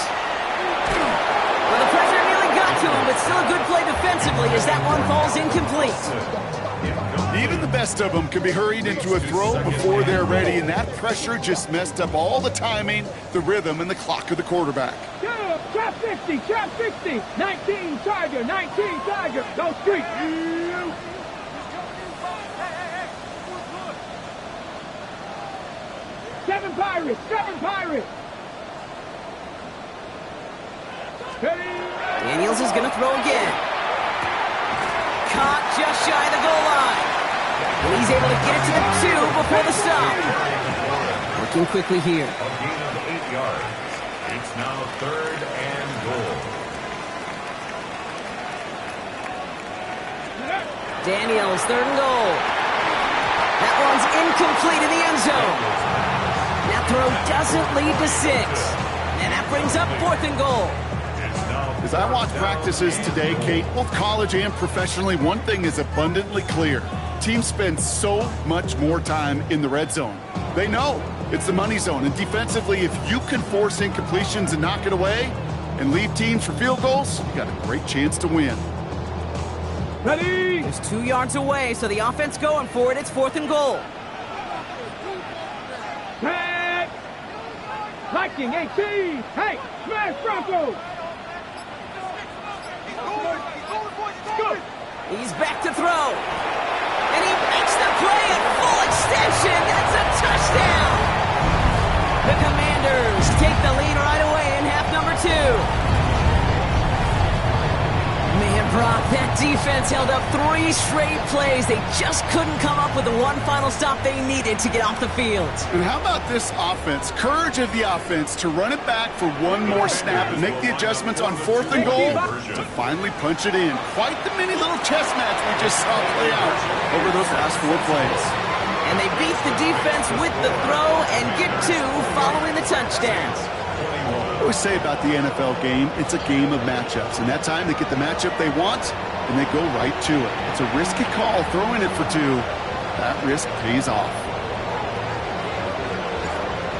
[SPEAKER 1] Well, the pressure nearly got to him, but still a good play defensively as that one falls incomplete.
[SPEAKER 2] Even the best of them can be hurried into a throw before they're ready, and that pressure just messed up all the timing, the rhythm, and the clock of the quarterback.
[SPEAKER 3] Trap 50, trap 60. 19, Tiger, 19, Tiger. Go street. 7 Pirates, 7 Pirates. Ready.
[SPEAKER 1] Daniels is going to throw again. Caught just shy of the goal line. And he's able to get it to the 2 before the stop. Working quickly here.
[SPEAKER 4] A gain of 8 yards. It's now third and goal.
[SPEAKER 1] Daniels, third and goal. That one's incomplete in the end zone. That throw doesn't lead to 6. And that brings up fourth and goal.
[SPEAKER 2] As I watch practices today, Kate, both college and professionally, one thing is abundantly clear. Teams spend so much more time in the red zone. They know it's the money zone. And defensively, if you can force incompletions and knock it away and leave teams for field goals, you got a great chance to win.
[SPEAKER 3] Ready.
[SPEAKER 1] It's 2 yards away, so the offense going for it. It's fourth and goal.
[SPEAKER 3] Tag. Viking 18. Hey, smash Broncos.
[SPEAKER 1] He's back to throw. And he makes the play at full extension. That's a touchdown. The Commanders take the lead right away in half number 2. Man, Brock, That defense held up 3 straight plays. They just couldn't come up with the one final stop they needed to get off the field.
[SPEAKER 2] And how about this offense? Courage of the offense to run it back for one more snap and make the adjustments on 4th and goal to finally punch it in. Quite the mini little chess match we just saw play out over those last 4 plays.
[SPEAKER 1] And they beat the defense with the throw and get 2 following the touchdown.
[SPEAKER 2] I always say about the NFL game, it's a game of matchups. And that time they get the matchup they want, and they go right to it. It's a risky call throwing it for 2. That risk pays off.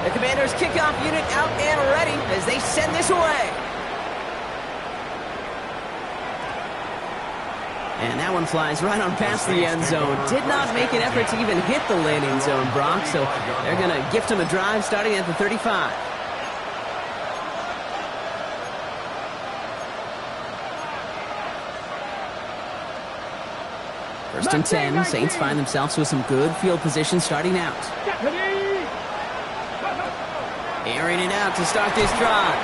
[SPEAKER 1] The Commanders' kickoff unit out and ready as they send this away. And that one flies right on past the end zone. Did not make an effort to even hit the landing zone, Brock, so they're going to gift him a drive starting at the 35. First and 10, Saints find themselves with some good field position starting out. Airing it out to start this drive.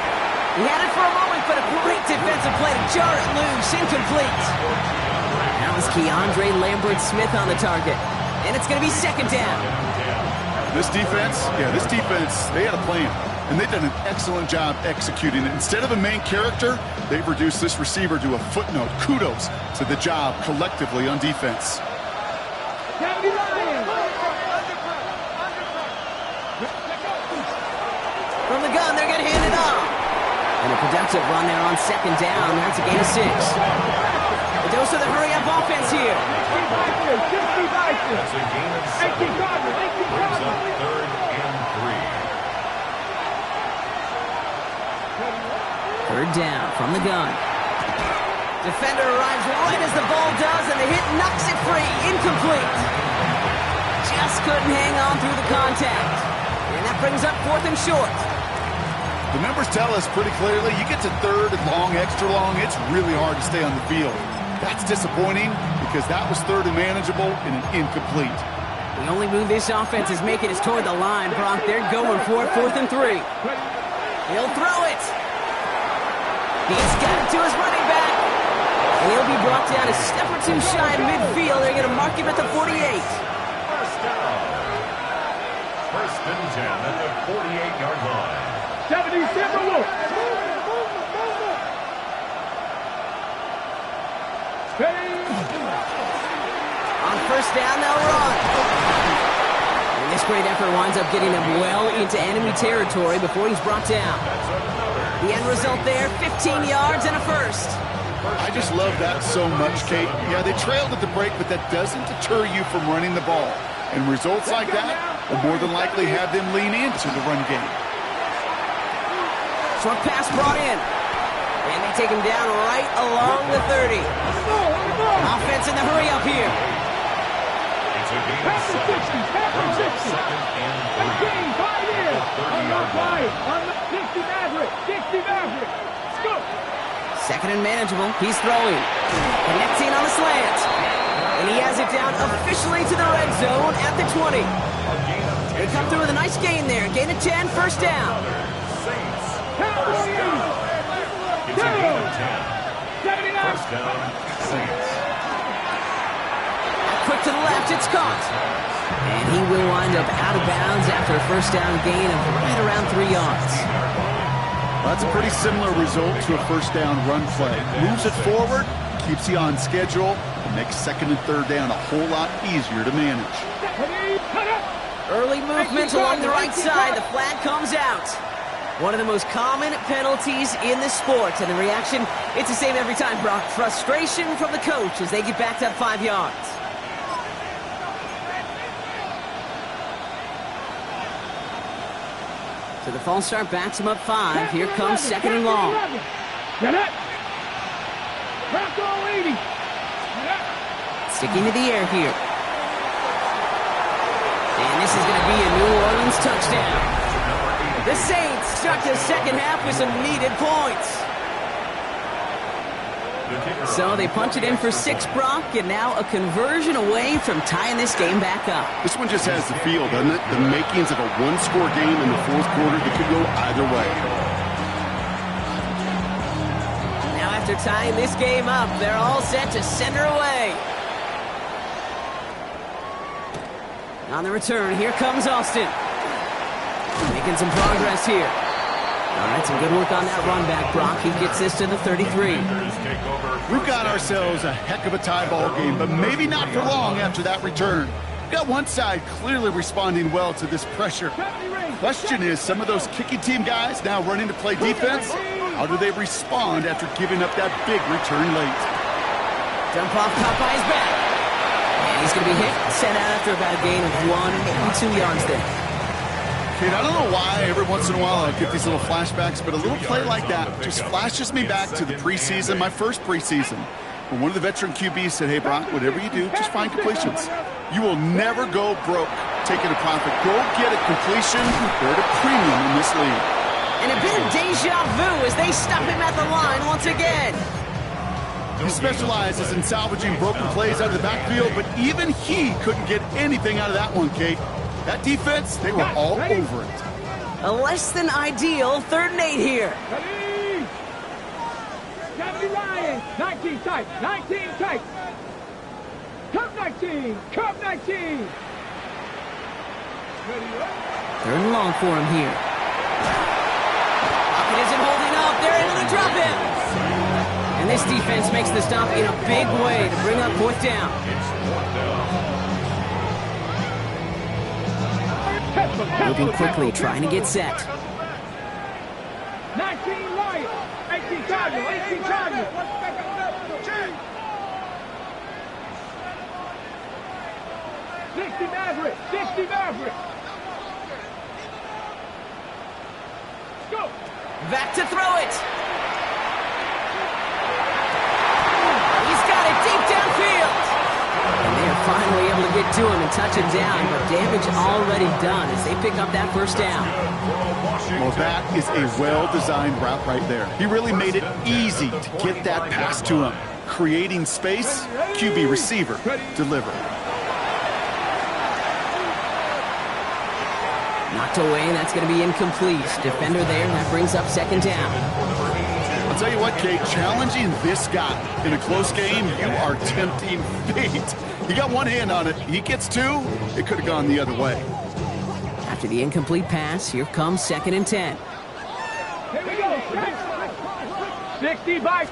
[SPEAKER 1] He had it for a moment, but a great defensive play to jar it loose, incomplete. That was Keandre Lambert-Smith on the target, and it's going to be 2nd down.
[SPEAKER 2] This defense, they had a plan, and they've done an excellent job executing it. Instead of a main character, they've reduced this receiver to a footnote. Kudos to the job collectively on defense.
[SPEAKER 1] From the gun, they're going to hand it off. And a productive run there on 2nd down. That's a gain of 6. A dose of the hurry-up offense here.
[SPEAKER 4] That's a gain of 7. Brings up 3rd and 3.
[SPEAKER 1] 3rd down from the gun. Defender arrives right as the ball does, and the hit knocks it free. Incomplete. Just couldn't hang on through the contact. And that brings up 4th and short.
[SPEAKER 2] The numbers tell us pretty clearly, you get to 3rd and long, extra long, it's really hard to stay on the field. That's disappointing because that was 3rd and manageable and an incomplete.
[SPEAKER 1] The only move this offense is making is toward the line, Brock. They're going for it, 4th and 3. He'll throw it. He's got it to his running back. And he'll be brought down a step or 2 shy of midfield. They're going to mark him at the 48.
[SPEAKER 4] First down. 1st and 10 at the 48-yard line.
[SPEAKER 3] 70 Timberwolves.
[SPEAKER 1] On 1st down, they'll run. And this great effort winds up getting him well into enemy territory before he's brought down. The end result there, 15 yards and a 1st.
[SPEAKER 2] I just love that so much, Kate. Yeah, they trailed at the break, but that doesn't deter you from running the ball. And results like that will more than likely have them lean into the run game.
[SPEAKER 1] Short pass brought in. And they take him down right along the 30. Offense in the hurry up here.
[SPEAKER 4] It's a gain of 7. Brings up 2nd and 3. 30-yard line.
[SPEAKER 3] On the 60 Maverick. 60 Maverick. Scoop.
[SPEAKER 1] 2nd and manageable. He's throwing. Connecting on the slant. And he has it down officially to the red zone at the 20. They come through with a nice gain there. Gain of 10, 1st down.
[SPEAKER 4] Saints. It's a gain of 10. 1st down, Saints.
[SPEAKER 1] Quick to the left, it's caught. And he will wind up out of bounds after a 1st down gain of right around 3 yards.
[SPEAKER 2] Well, that's a pretty similar result to a 1st down run play. Moves it forward, keeps you on schedule, and makes 2nd and 3rd down a whole lot easier to manage.
[SPEAKER 1] Early movement along the right side. The flag comes out. One of the most common penalties in the sport. And the reaction, it's the same every time, Brock. Frustration from the coach as they get backed up 5 yards. So the false start backs him up 5. Here comes 2nd and long. Sticking to the air here. And this is going to be a New Orleans touchdown. The Saints start the 2nd half with some needed points. So they punch it in for 6, Brock, and now a conversion away from tying this game back up.
[SPEAKER 2] This one just has the feel, doesn't it? The makings of a one-score game in the 4th quarter that could go either way.
[SPEAKER 1] Now after tying this game up. They're all set to send her away. On the return, here comes Austin. Making some progress here. All right, some good work on that run back, Brock. He gets this to the 33.
[SPEAKER 2] We've got ourselves a heck of a tie ball game, but maybe not for long after that return. We've got one side clearly responding well to this pressure. Question is, some of those kicking team guys now running to play defense, how do they respond after giving up that big return late?
[SPEAKER 1] Dump off caught by his back. And he's going to be hit, sent out after about a gain of 1, maybe 2 yards there.
[SPEAKER 2] Kate, I don't know why every once in a while I get these little flashbacks, but a little play like that just flashes me back to the preseason, my first preseason, when one of the veteran QBs said, hey, Brock, whatever you do, just find completions. You will never go broke taking a profit. Go get a completion. They're at a premium in this league.
[SPEAKER 1] And a bit of deja vu as they stop him at the line once again.
[SPEAKER 2] He specializes in salvaging broken plays out of the backfield, but even he couldn't get anything out of that one, Kate. That defense, they were all over it.
[SPEAKER 1] A less than ideal 3rd and 8 here.
[SPEAKER 3] Ready? 70 Lions. 19 tight. 19 tight. Come 19. Come 19.
[SPEAKER 1] 3rd and long for him here. Pocket isn't holding up. They're able to drop him. And this defense makes the stop in a big way to bring up 4th down. Moving quickly, trying to get set.
[SPEAKER 3] 19 Lions. 18 Cardinals. 18 Cardinals. 60 Maverick. 60 Maverick. Go.
[SPEAKER 1] Back to throw it. He's got it deep downfield. And they are finally able to get to him and touch him down, but damage already done as they pick up that 1st down.
[SPEAKER 2] Well, that is a well-designed route right there. He really made it easy to get that pass to him. Creating space, QB receiver, deliver.
[SPEAKER 1] Knocked away, and that's going to be incomplete. Defender there, and that brings up 2nd down.
[SPEAKER 2] I'll tell you what, Kate, challenging this guy in a close game, you are tempting fate. He got one hand on it. He gets 2. It could have gone the other way.
[SPEAKER 1] After the incomplete pass, here comes 2nd and 10.
[SPEAKER 3] Here we go. 60 by.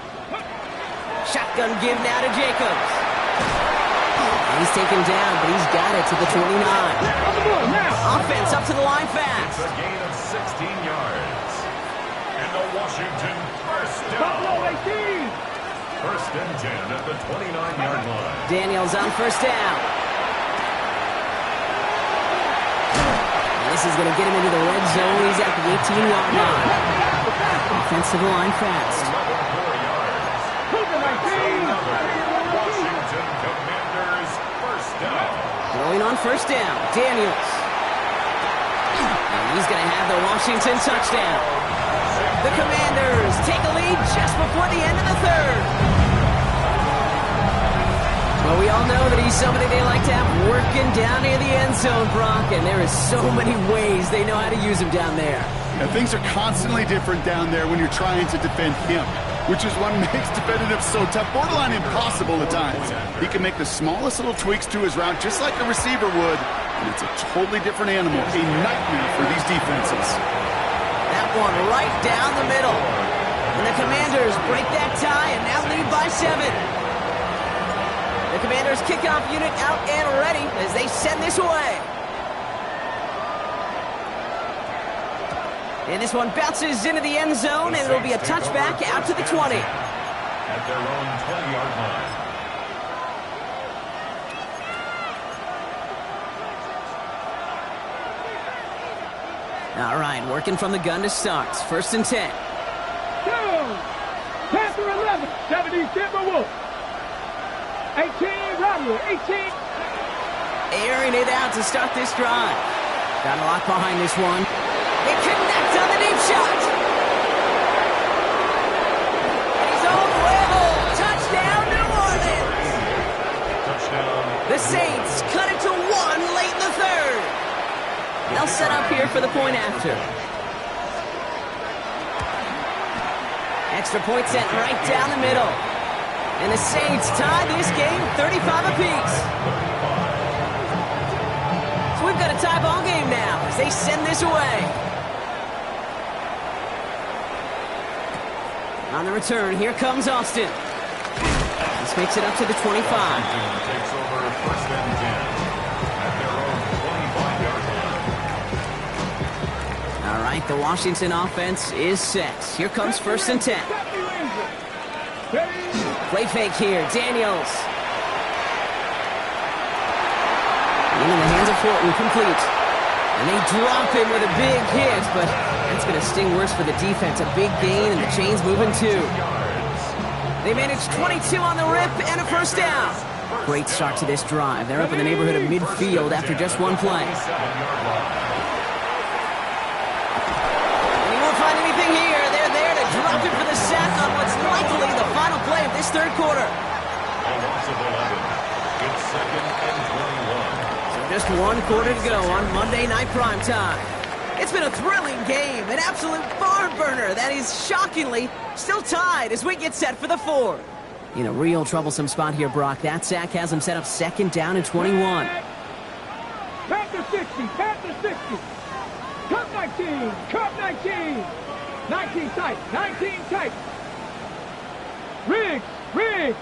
[SPEAKER 1] Shotgun give now to Jacobs. And he's taken down, but he's got it to the 29.
[SPEAKER 3] On the board now.
[SPEAKER 1] Offense up to the line fast.
[SPEAKER 4] A gain of 16 yards. And the Washington 1st down.
[SPEAKER 3] Buffalo 18.
[SPEAKER 4] 1st and 10 at the 29-yard line.
[SPEAKER 1] Daniels on 1st down. And this is going to get him into the red zone. He's at the 18-yard line. Offense to the line fast.
[SPEAKER 4] Another 4 yards. Washington Commanders 1st down.
[SPEAKER 1] Going on 1st down. Daniels. And he's going to have the Washington touchdown. The Commanders take a lead just before the end of the 3rd. Well, we all know that he's somebody they like to have working down near the end zone, Brock, and there is so many ways they know how to use him down there.
[SPEAKER 2] And things are constantly different down there when you're trying to defend him, which is what makes defending him so tough, borderline impossible at times. He can make the smallest little tweaks to his route just like a receiver would, and it's a totally different animal, a nightmare for these defenses.
[SPEAKER 1] That one right down the middle. And the Commanders break that tie and now lead by 7. The Commanders kickoff unit out and ready as they send this away. And this one bounces into the end zone, and it'll be a touchback out to the 20.
[SPEAKER 4] At their own 20-yard line.
[SPEAKER 1] All right, working from the gun to start. 1st and 10.
[SPEAKER 3] Panther 11. 70 Timberwolves. 18 Llroe. 18.
[SPEAKER 1] Airing it out to start this drive. Got a lot behind this one. It connects on the deep shot. He's on the level. Touchdown, New Orleans.
[SPEAKER 4] Touchdown.
[SPEAKER 1] The Saints cut it to 1 late in the 3rd. They'll set up here for the point after. Extra point sent right down the middle. And the Saints tie this game 35 apiece. So we've got a tie ball game now as they send this away. On the return, here comes Austin. This makes it up to the 25.
[SPEAKER 4] Takes over first and 10 at their own 25-yard line.
[SPEAKER 1] All right, the Washington offense is set. Here comes first and 10. Play fake here, Daniels. In the hands of Horton, complete. And they drop him with a big hit, but that's going to sting worse for the defense. A big gain, and the chain's moving too. They managed 22 on the rip and a first down. Great start to this drive. They're up in the neighborhood of midfield after just one play. And you won't find anything here. They're there to drop it for the sack on what's likely the final play of this third quarter.
[SPEAKER 4] A loss of 11. It's second and 21.
[SPEAKER 1] So just one quarter to go on Monday Night Primetime. It's been a thrilling game, an absolute barn burner that is shockingly still tied as we get set for the fourth. In a real troublesome spot here, Brock. That sack has them set up second down and 21.
[SPEAKER 3] Panther 60, Panther 60. Cut 19, cut 19. 19 tight, 19 tight. Riggs, Riggs.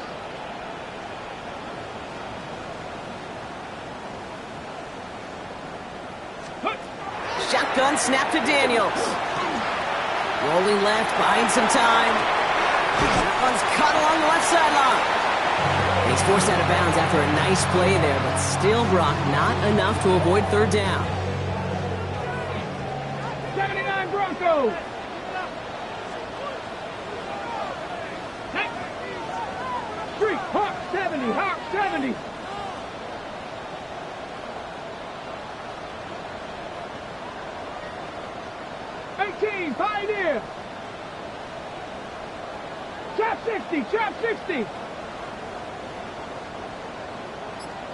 [SPEAKER 1] Shotgun snap to Daniels. Rolling left, buying some time. That one's cut along the left sideline. He's forced out of bounds after a nice play there, but still, Brock, not enough to avoid third down.
[SPEAKER 3] 79 Broncos. Streak, Hawk 70, Hawk 70. Pioneer! Trap 60! Trap 60!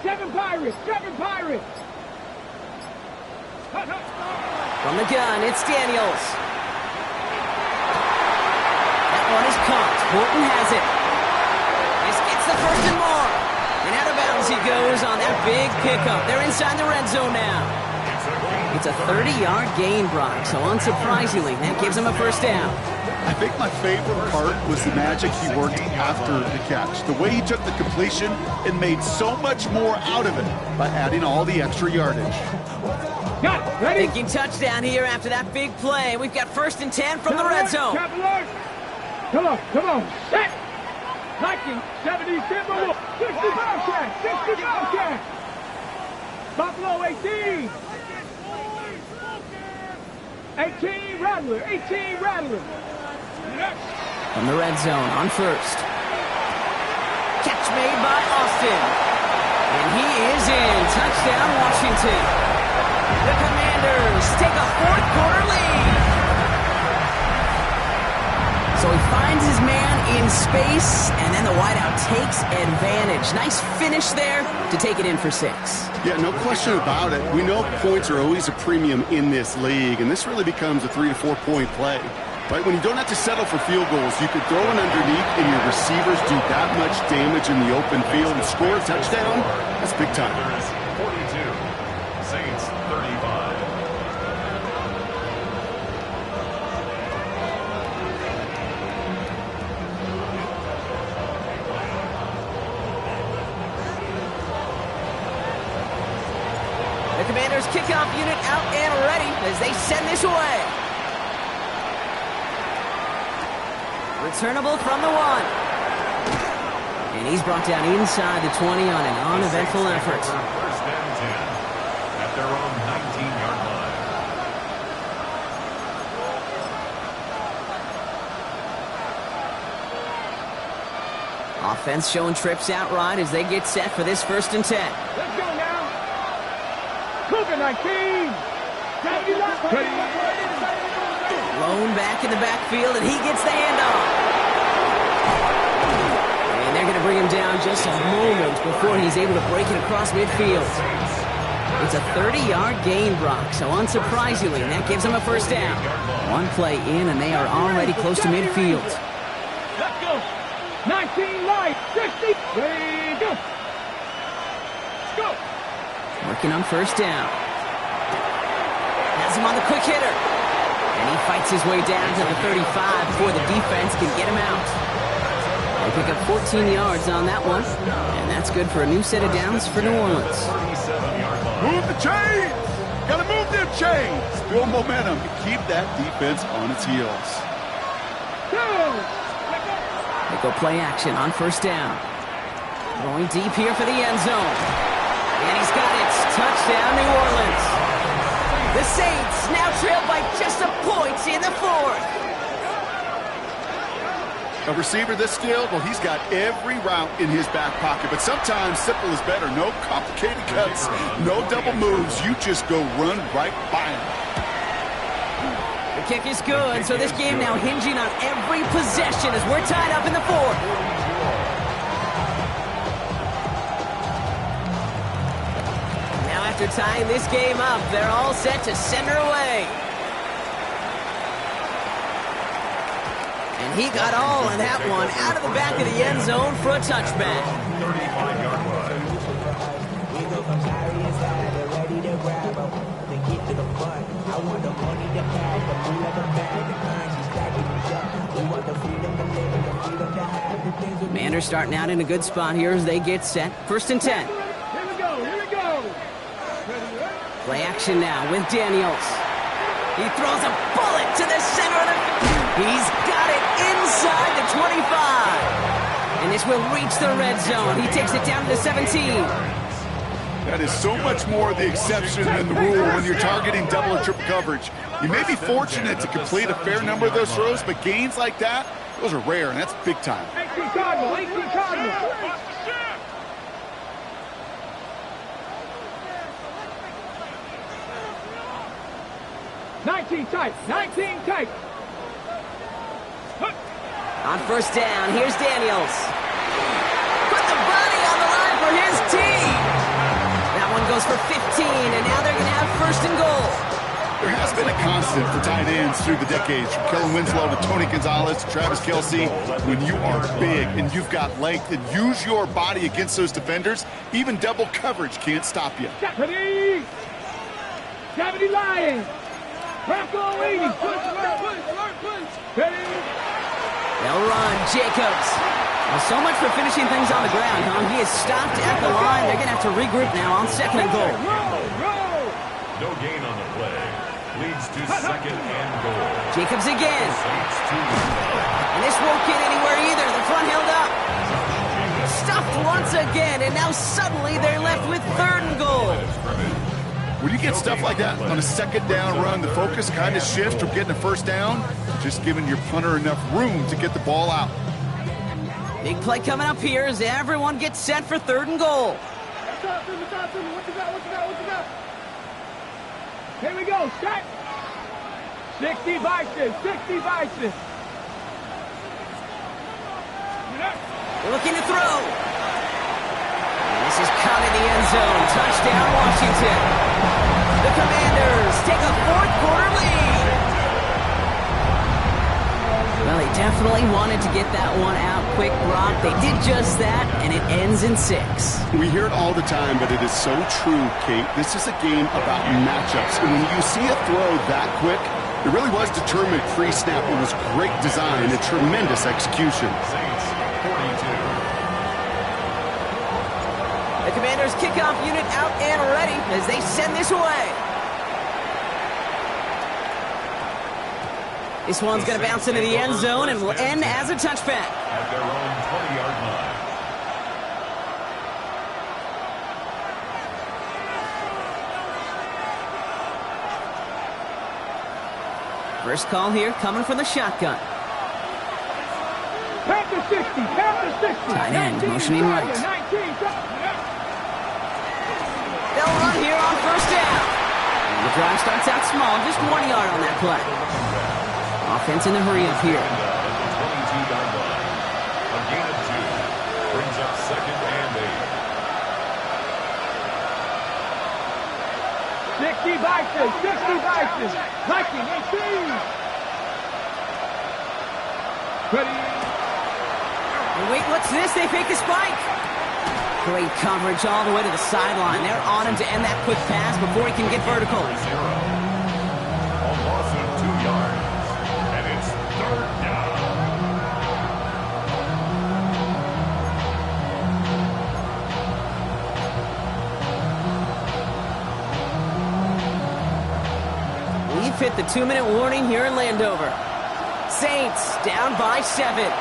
[SPEAKER 3] 7 Pirates! 7 Pirates!
[SPEAKER 1] From the gun, it's Daniels. That one is caught. Horton has it. This gets the first and more. And out of bounds he goes on that big pickup. They're inside the red zone now. It's a 30-yard gain, Brock, so unsurprisingly, that gives him a first down.
[SPEAKER 2] I think my favorite part was the magic he worked after the catch. The way he took the completion and made so much more out of it by adding all the extra yardage.
[SPEAKER 3] Got it. Ready?
[SPEAKER 1] Thinking touchdown here after that big play. We've got first and 10 from the red zone.
[SPEAKER 3] Come on, come on. Set. 1970 Timberwolves. 60 Bobcat. 60 Bobcat. Buffalo 18. 18 Rattler. 18 Rattler.
[SPEAKER 1] From the red zone on first. Catch made by Austin. And he is in. Touchdown, Washington. The Commanders take a fourth quarter lead. So he finds his man in space, and then the wideout takes advantage. Nice finish there to take it in for 6.
[SPEAKER 2] Yeah, no question about it. We know points are always a premium in this league, and this really becomes a 3 to 4 point play. Right? When you don't have to settle for field goals, you could throw it underneath, and your receivers do that much damage in the open field and score a touchdown. That's big time.
[SPEAKER 4] 42. Saints 35.
[SPEAKER 1] The Commanders' kickoff unit out and ready as they send this away. Returnable from the 1. And he's brought down inside the 20 on an uneventful effort.
[SPEAKER 4] First and 10 at their own 19-yard line.
[SPEAKER 1] Offense showing trips outright as they get set for this first and 10.
[SPEAKER 3] Let's go now. Cougar 19.
[SPEAKER 1] Lone back in the backfield, and he gets the handoff. And they're going to bring him down just a moment before he's able to break it across midfield. It's a 30-yard gain, Brock, so unsurprisingly, that gives him a first down. One play in, and they are already close to midfield.
[SPEAKER 3] 19 light, 60. Ready, go. Go.
[SPEAKER 1] Working on first down. Has him on the quick hitter. And he fights his way down to the 35 before the defense can get him out. They pick up 14 yards on that one. And that's good for a new set of downs for New Orleans.
[SPEAKER 2] Move the chains! Gotta move them chains! Build momentum and keep that defense on its heels.
[SPEAKER 1] They go play action on first down. Going deep here for the end zone. And he's got it. Touchdown, New Orleans. The Saints now trail by just a point in the fourth.
[SPEAKER 2] A receiver this skilled, well, he's got every route in his back pocket. But sometimes simple is better. No complicated cuts, no double moves. You just go run right by him.
[SPEAKER 1] The kick is good, so this game now hinging on every possession as we're tied up in the fourth. Now after tying this game up, they're all set to send her away. And he got all of that one out of the back of the end zone for a touchback.
[SPEAKER 4] 35-yard line.
[SPEAKER 1] Commanders starting out in a good spot here as they get set. First and 10.
[SPEAKER 3] Here we go, here we go.
[SPEAKER 1] Play action now with Daniels. He throws a bullet to the center of the... He's got it inside the 25. And this will reach the red zone. He takes it down to the 17.
[SPEAKER 2] That is so much more the exception than the rule when you're targeting double or triple coverage. You may be fortunate to complete a fair number of those throws, but gains like that, those are rare, and that's big time.
[SPEAKER 3] 18 Cardinal, 18 Cardinal. 19 tight, 19 tight.
[SPEAKER 1] On first down, here's Daniels. Put the body on the line for his team. That one goes for 15, and now they're going to have first and goal.
[SPEAKER 2] There has been a constant for tight ends through the decades, from Kellen Winslow to Tony Gonzalez to Travis Kelce. When you are big and you've got length and use your body against those defenders, even double coverage can't stop you.
[SPEAKER 3] Deputy! Deputy Lions! Bronco 80! Ready?
[SPEAKER 1] They'll run, Jacobs. Well, so much for finishing things on the ground, huh? He is stopped at the line. They're going to have to regroup now on second and goal.
[SPEAKER 3] Roll!
[SPEAKER 4] No gain on the play. Leads to second and goal.
[SPEAKER 1] Jacobs again. And this won't get anywhere either. The front held up. Stuffed once again, and now suddenly they're left with third and goal.
[SPEAKER 2] When you get stuff like that on a second down run, the focus kind of shifts from getting a first down, just giving your punter enough room to get the ball out.
[SPEAKER 1] Big play coming up here as everyone gets set for third and goal.
[SPEAKER 3] What you got? Here we go, set. 60 Bison, 60 Bison.
[SPEAKER 1] Looking to throw. And this is caught in the end zone. Touchdown, Washington. The Commanders take a fourth-quarter lead. Well, they definitely wanted to get that one out quick, Brock. They did just that, and it ends in 6.
[SPEAKER 2] We hear it all the time, but it is so true, Kate. This is a game about matchups. And when you see a throw that quick, it really was determined pre-snap. It was great design and tremendous execution.
[SPEAKER 4] Saints 42.
[SPEAKER 1] The Commanders kickoff unit out and ready as they send this away. This one's going to bounce into the end zone and will end as a touchback.
[SPEAKER 4] At their own 20-yard line.
[SPEAKER 1] First call here coming from the shotgun.
[SPEAKER 3] Panther 60, Panther 60.
[SPEAKER 1] Tight end, motioning right.
[SPEAKER 3] 19.
[SPEAKER 1] They'll run here on first down. And the drive starts out small, just 1 yard on that play. Offense in the hurry up here.
[SPEAKER 4] At the 22-yard line. A gain of 2. Brings up second and 8.
[SPEAKER 3] 60 Bison, 60 Bison. Viking 18. Ready?
[SPEAKER 1] And wait, what's this? They fake the spike. Great coverage all the way to the sideline. They're on him to end that quick pass before he can get vertical.
[SPEAKER 4] A loss of 2 yards. And it's 3rd down.
[SPEAKER 1] We've hit the 2-minute warning here in Landover. Saints down by 7.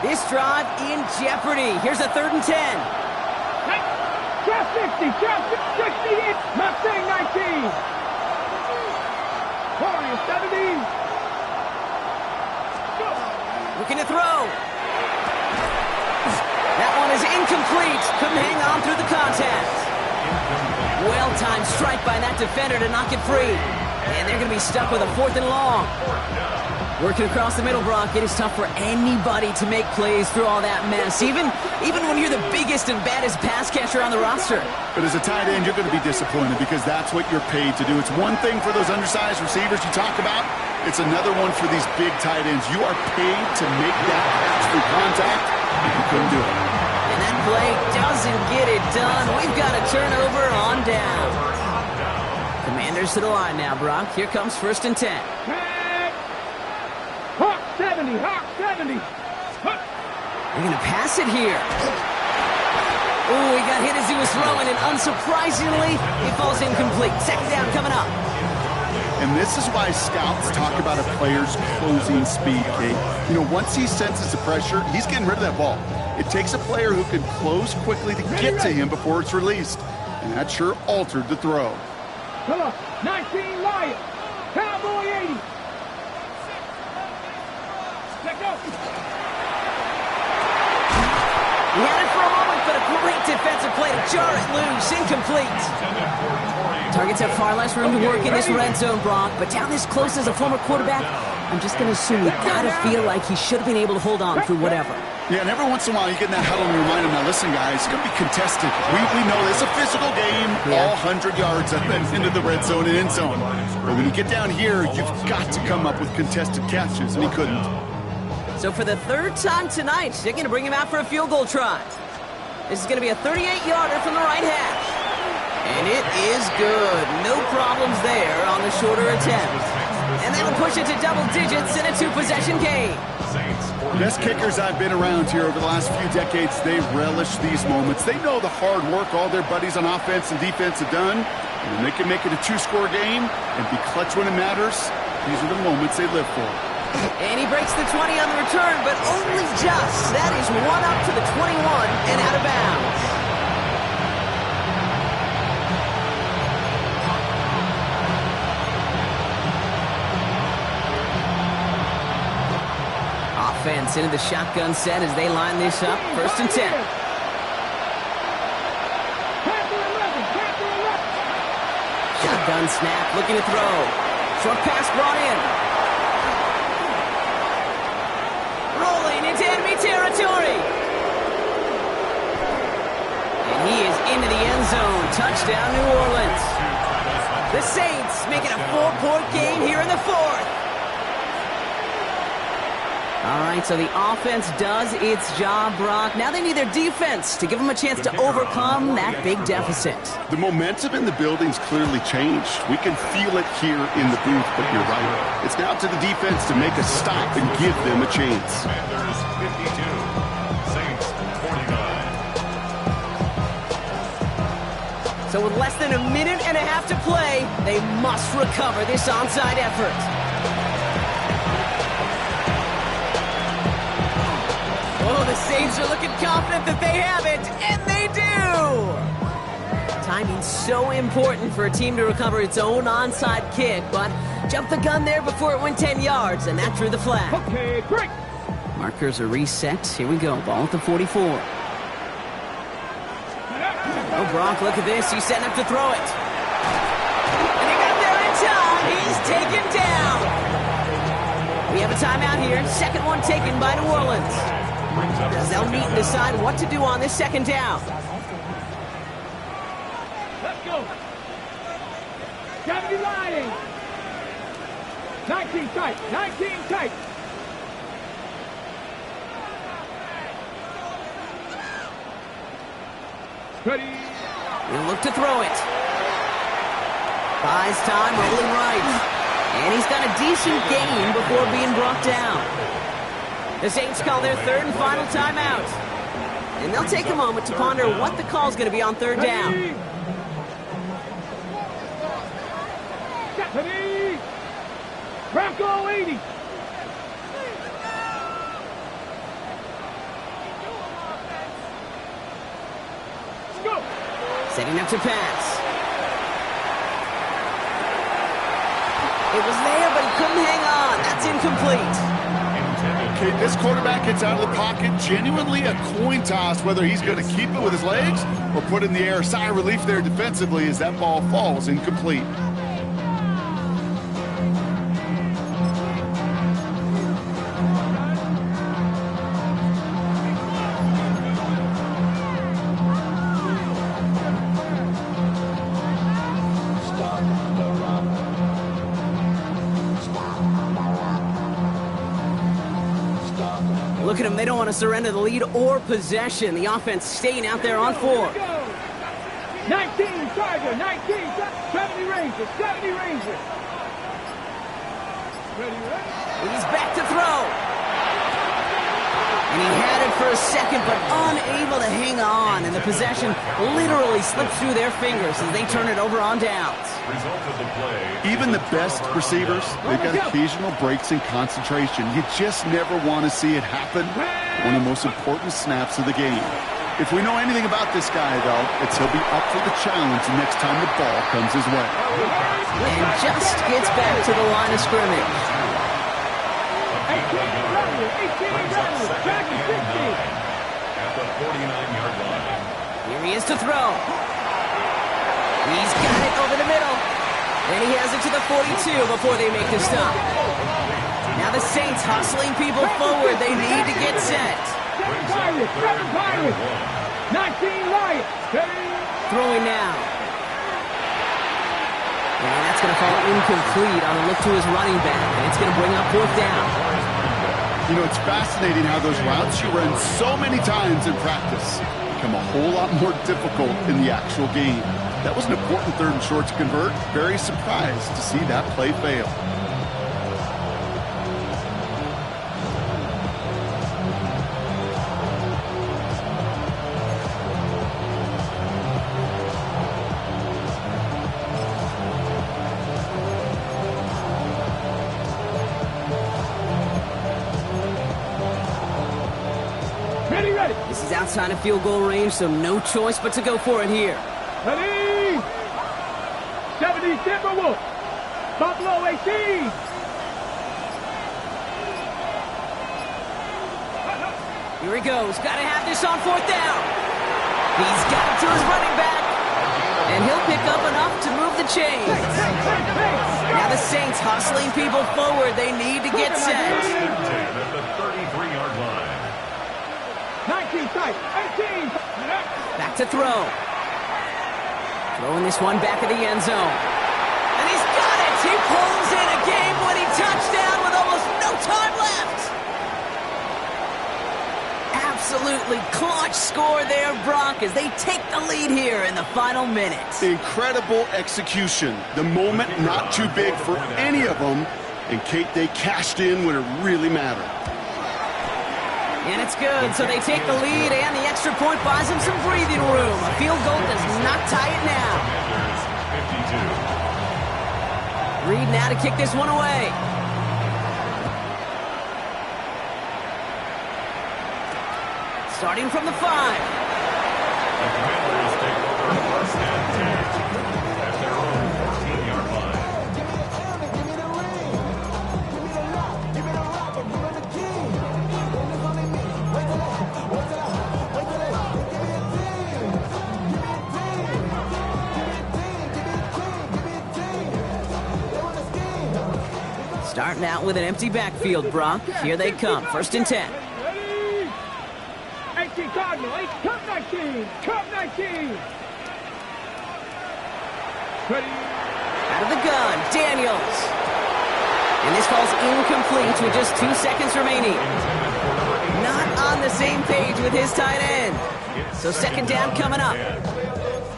[SPEAKER 1] This drive in jeopardy. Here's a 3rd and 10.
[SPEAKER 3] Just 60, just 68, Mustang 19. 70.
[SPEAKER 1] Looking to throw. That one is incomplete. Couldn't hang on through the contact. Well-timed strike by that defender to knock it free. And they're going to be stuck with a 4th and long. Working across the middle, Brock, it is tough for anybody to make plays through all that mess, even when you're the biggest and baddest pass catcher on the roster.
[SPEAKER 2] But as a tight end, you're going to be disappointed because that's what you're paid to do. It's one thing for those undersized receivers you talk about. It's another one for these big tight ends. You are paid to make that catch through contact, and you couldn't do it.
[SPEAKER 1] And that play doesn't get it done. We've got a turnover on down. Commanders to the line now, Brock. Here comes 1st and 10.
[SPEAKER 3] Hawk 70, Hawk 70.
[SPEAKER 1] They're going to pass it here. Oh, he got hit as he was throwing, and unsurprisingly, he falls incomplete. 2nd down coming up.
[SPEAKER 2] And this is why scouts talk about a player's closing speed, Kate. You know, once he senses the pressure, he's getting rid of that ball. It takes a player who can close quickly to get to him before it's released. And that sure altered the throw.
[SPEAKER 3] Come on, 19 Lions, Cowboy 80. Let go.
[SPEAKER 1] He had it for a moment, but a great defensive play to jar it loose. Incomplete. Targets have far less room to work in this red zone, Brock, but down this close as a former quarterback, I'm just going to assume you got to feel like he should have been able to hold on through whatever.
[SPEAKER 2] Yeah, and every once in a while you get in that huddle and you remind him, now listen, guys, it's going to be contested. We know it's a physical game, all 100 yards up and into the red zone and end zone. But when you get down here, you've got to come up with contested catches, and he couldn't.
[SPEAKER 1] So for the 3rd time tonight, they're going to bring him out for a field goal try. This is going to be a 38-yarder from the right hash. And it is good. No problems there on the shorter attempt. And that'll push it to double digits in a 2-possession game.
[SPEAKER 2] Best kickers I've been around here over the last few decades, they relish these moments. They know the hard work all their buddies on offense and defense have done. And when they can make it a 2-score game and be clutch when it matters, these are the moments they live for.
[SPEAKER 1] And he breaks the 20 on the return, but only just. That is one up to the 21 and out of bounds. Offense into the shotgun set as they line this up. 1st and 10. Shotgun snap, looking to throw. Short pass brought in. Rolling into enemy territory. And he is into the end zone. Touchdown, New Orleans. The Saints making a 4-point game here in the 4th. All right, so the offense does its job, Brock. Now they need their defense to give them a chance to overcome that big deficit.
[SPEAKER 2] The momentum in the building's clearly changed. We can feel it here in the booth, but you're right. It's now to the defense to make a stop and give them a chance.
[SPEAKER 4] Commanders 52, Saints 49.
[SPEAKER 1] So with less than a minute and a half to play, they must recover this onside effort. Oh, the Saints are looking confident that they have it, and they do! Timing's so important for a team to recover its own onside kick, but jumped the gun there before it went 10 yards, and that drew the flag.
[SPEAKER 3] Okay, break.
[SPEAKER 1] Markers are reset. Here we go. Ball at the 44. Oh, Brock, look at this. He's setting up to throw it. And he got there in time. He's taken down. We a timeout here. Second one taken by New Orleans. As they'll meet and decide what to do on this second down.
[SPEAKER 3] Let's go. 70 line. 19 tight. 19 tight. Ready.
[SPEAKER 1] He'll look to throw it. Buys time, rolling right. And he's got a decent gain before being brought down. The Saints call their third and final timeout. And they'll take a moment to ponder what the call's going to be on third down.
[SPEAKER 3] Ready. Bronco 80. Let's go.
[SPEAKER 1] Setting up to pass. It was there, but he couldn't hang on. That's incomplete.
[SPEAKER 2] Okay, this quarterback gets out of the pocket. Genuinely a coin toss whether he's going to keep it with his legs or put it in the air. Sigh of relief there defensively as that ball falls incomplete.
[SPEAKER 1] Look at them. They don't want to surrender the lead or possession. The offense staying out there on 4.
[SPEAKER 3] 19 Charger. 19. 70 Rangers. 70 Rangers. Ready.
[SPEAKER 1] He's back to throw. And he had it for a second, but unable to hang on. And the possession literally slipped through their fingers as they turn it over on downs.
[SPEAKER 4] Result of the play.
[SPEAKER 2] Even the best receivers, they've got occasional breaks in concentration. You just never want to see it happen. One of the most important snaps of the game. If we know anything about this guy, though, it's he'll be up for the challenge next time the ball comes his way.
[SPEAKER 1] And just gets back to the line of scrimmage.
[SPEAKER 3] 18 back to 60.
[SPEAKER 4] At the 49-yard line.
[SPEAKER 1] Here he is to throw. He's got it over the middle. And he has it to the 42 before they make the stop. Now the Saints hustling people forward. They need to get set.
[SPEAKER 3] 7 Pirates. 19 Lions.
[SPEAKER 1] Throwing now. And that's going to fall incomplete on a look to his running back. And it's going to bring up fourth down.
[SPEAKER 2] You know, it's fascinating how those routes you run so many times in practice become a whole lot more difficult in the actual game. That was an important third and short to convert. Very surprised to see that play fail.
[SPEAKER 3] Ready.
[SPEAKER 1] This is outside of field goal range, so no choice but to go for it here.
[SPEAKER 3] Ready. 70 Timberwolves. Buffalo 18.
[SPEAKER 1] Here he goes. Got to have this on fourth down. He's got it to his running back. And he'll pick up enough to move the chains. Now the Saints hustling people forward. They need to get set.
[SPEAKER 4] At the 33-yard line.
[SPEAKER 3] 19 tight. 18.
[SPEAKER 1] Back to throw. Throwing this one back of the end zone. And he's got it! He pulls in a game-winning touchdown with almost no time left! Absolutely clutch score there, Brock, as they take the lead here in the final minute.
[SPEAKER 2] Incredible execution. The moment not too big for any of them. And Kate, they cashed in when it really mattered.
[SPEAKER 1] And it's good, so they take the lead, and the extra point buys them some breathing room. A field goal does not tie it now.
[SPEAKER 4] 52.
[SPEAKER 1] Reed now to kick this one away. Starting from the 5.
[SPEAKER 4] The Commanders take over first and 10 at their own 14-yard line.
[SPEAKER 1] Starting out with an empty backfield, Brock. Here they come. 1st and 10.
[SPEAKER 3] Ready? 18 Cardinal. Cup 19. Cup 19. Ready?
[SPEAKER 1] Out of the gun, Daniels. And this falls incomplete with just 2 seconds remaining. Not on the same page with his tight end. So 2nd down coming up.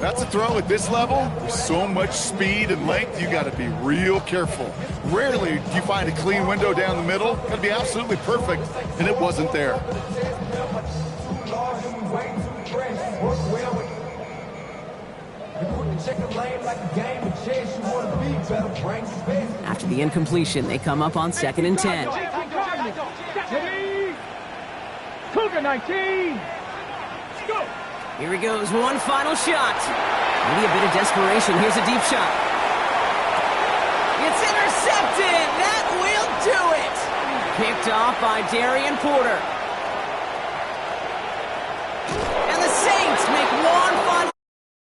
[SPEAKER 2] That's a throw at this level. With so much speed and length, you got to be real careful. Rarely do you find a clean window down the middle. Got to be absolutely perfect, and it wasn't there.
[SPEAKER 1] After the incompletion, they come up on 2nd and 10.
[SPEAKER 3] Ready? Cougar 19. Go.
[SPEAKER 1] Here he goes, one final shot. Maybe a bit of desperation. Here's a deep shot. It's intercepted. That will do it. Picked off by Darian Porter.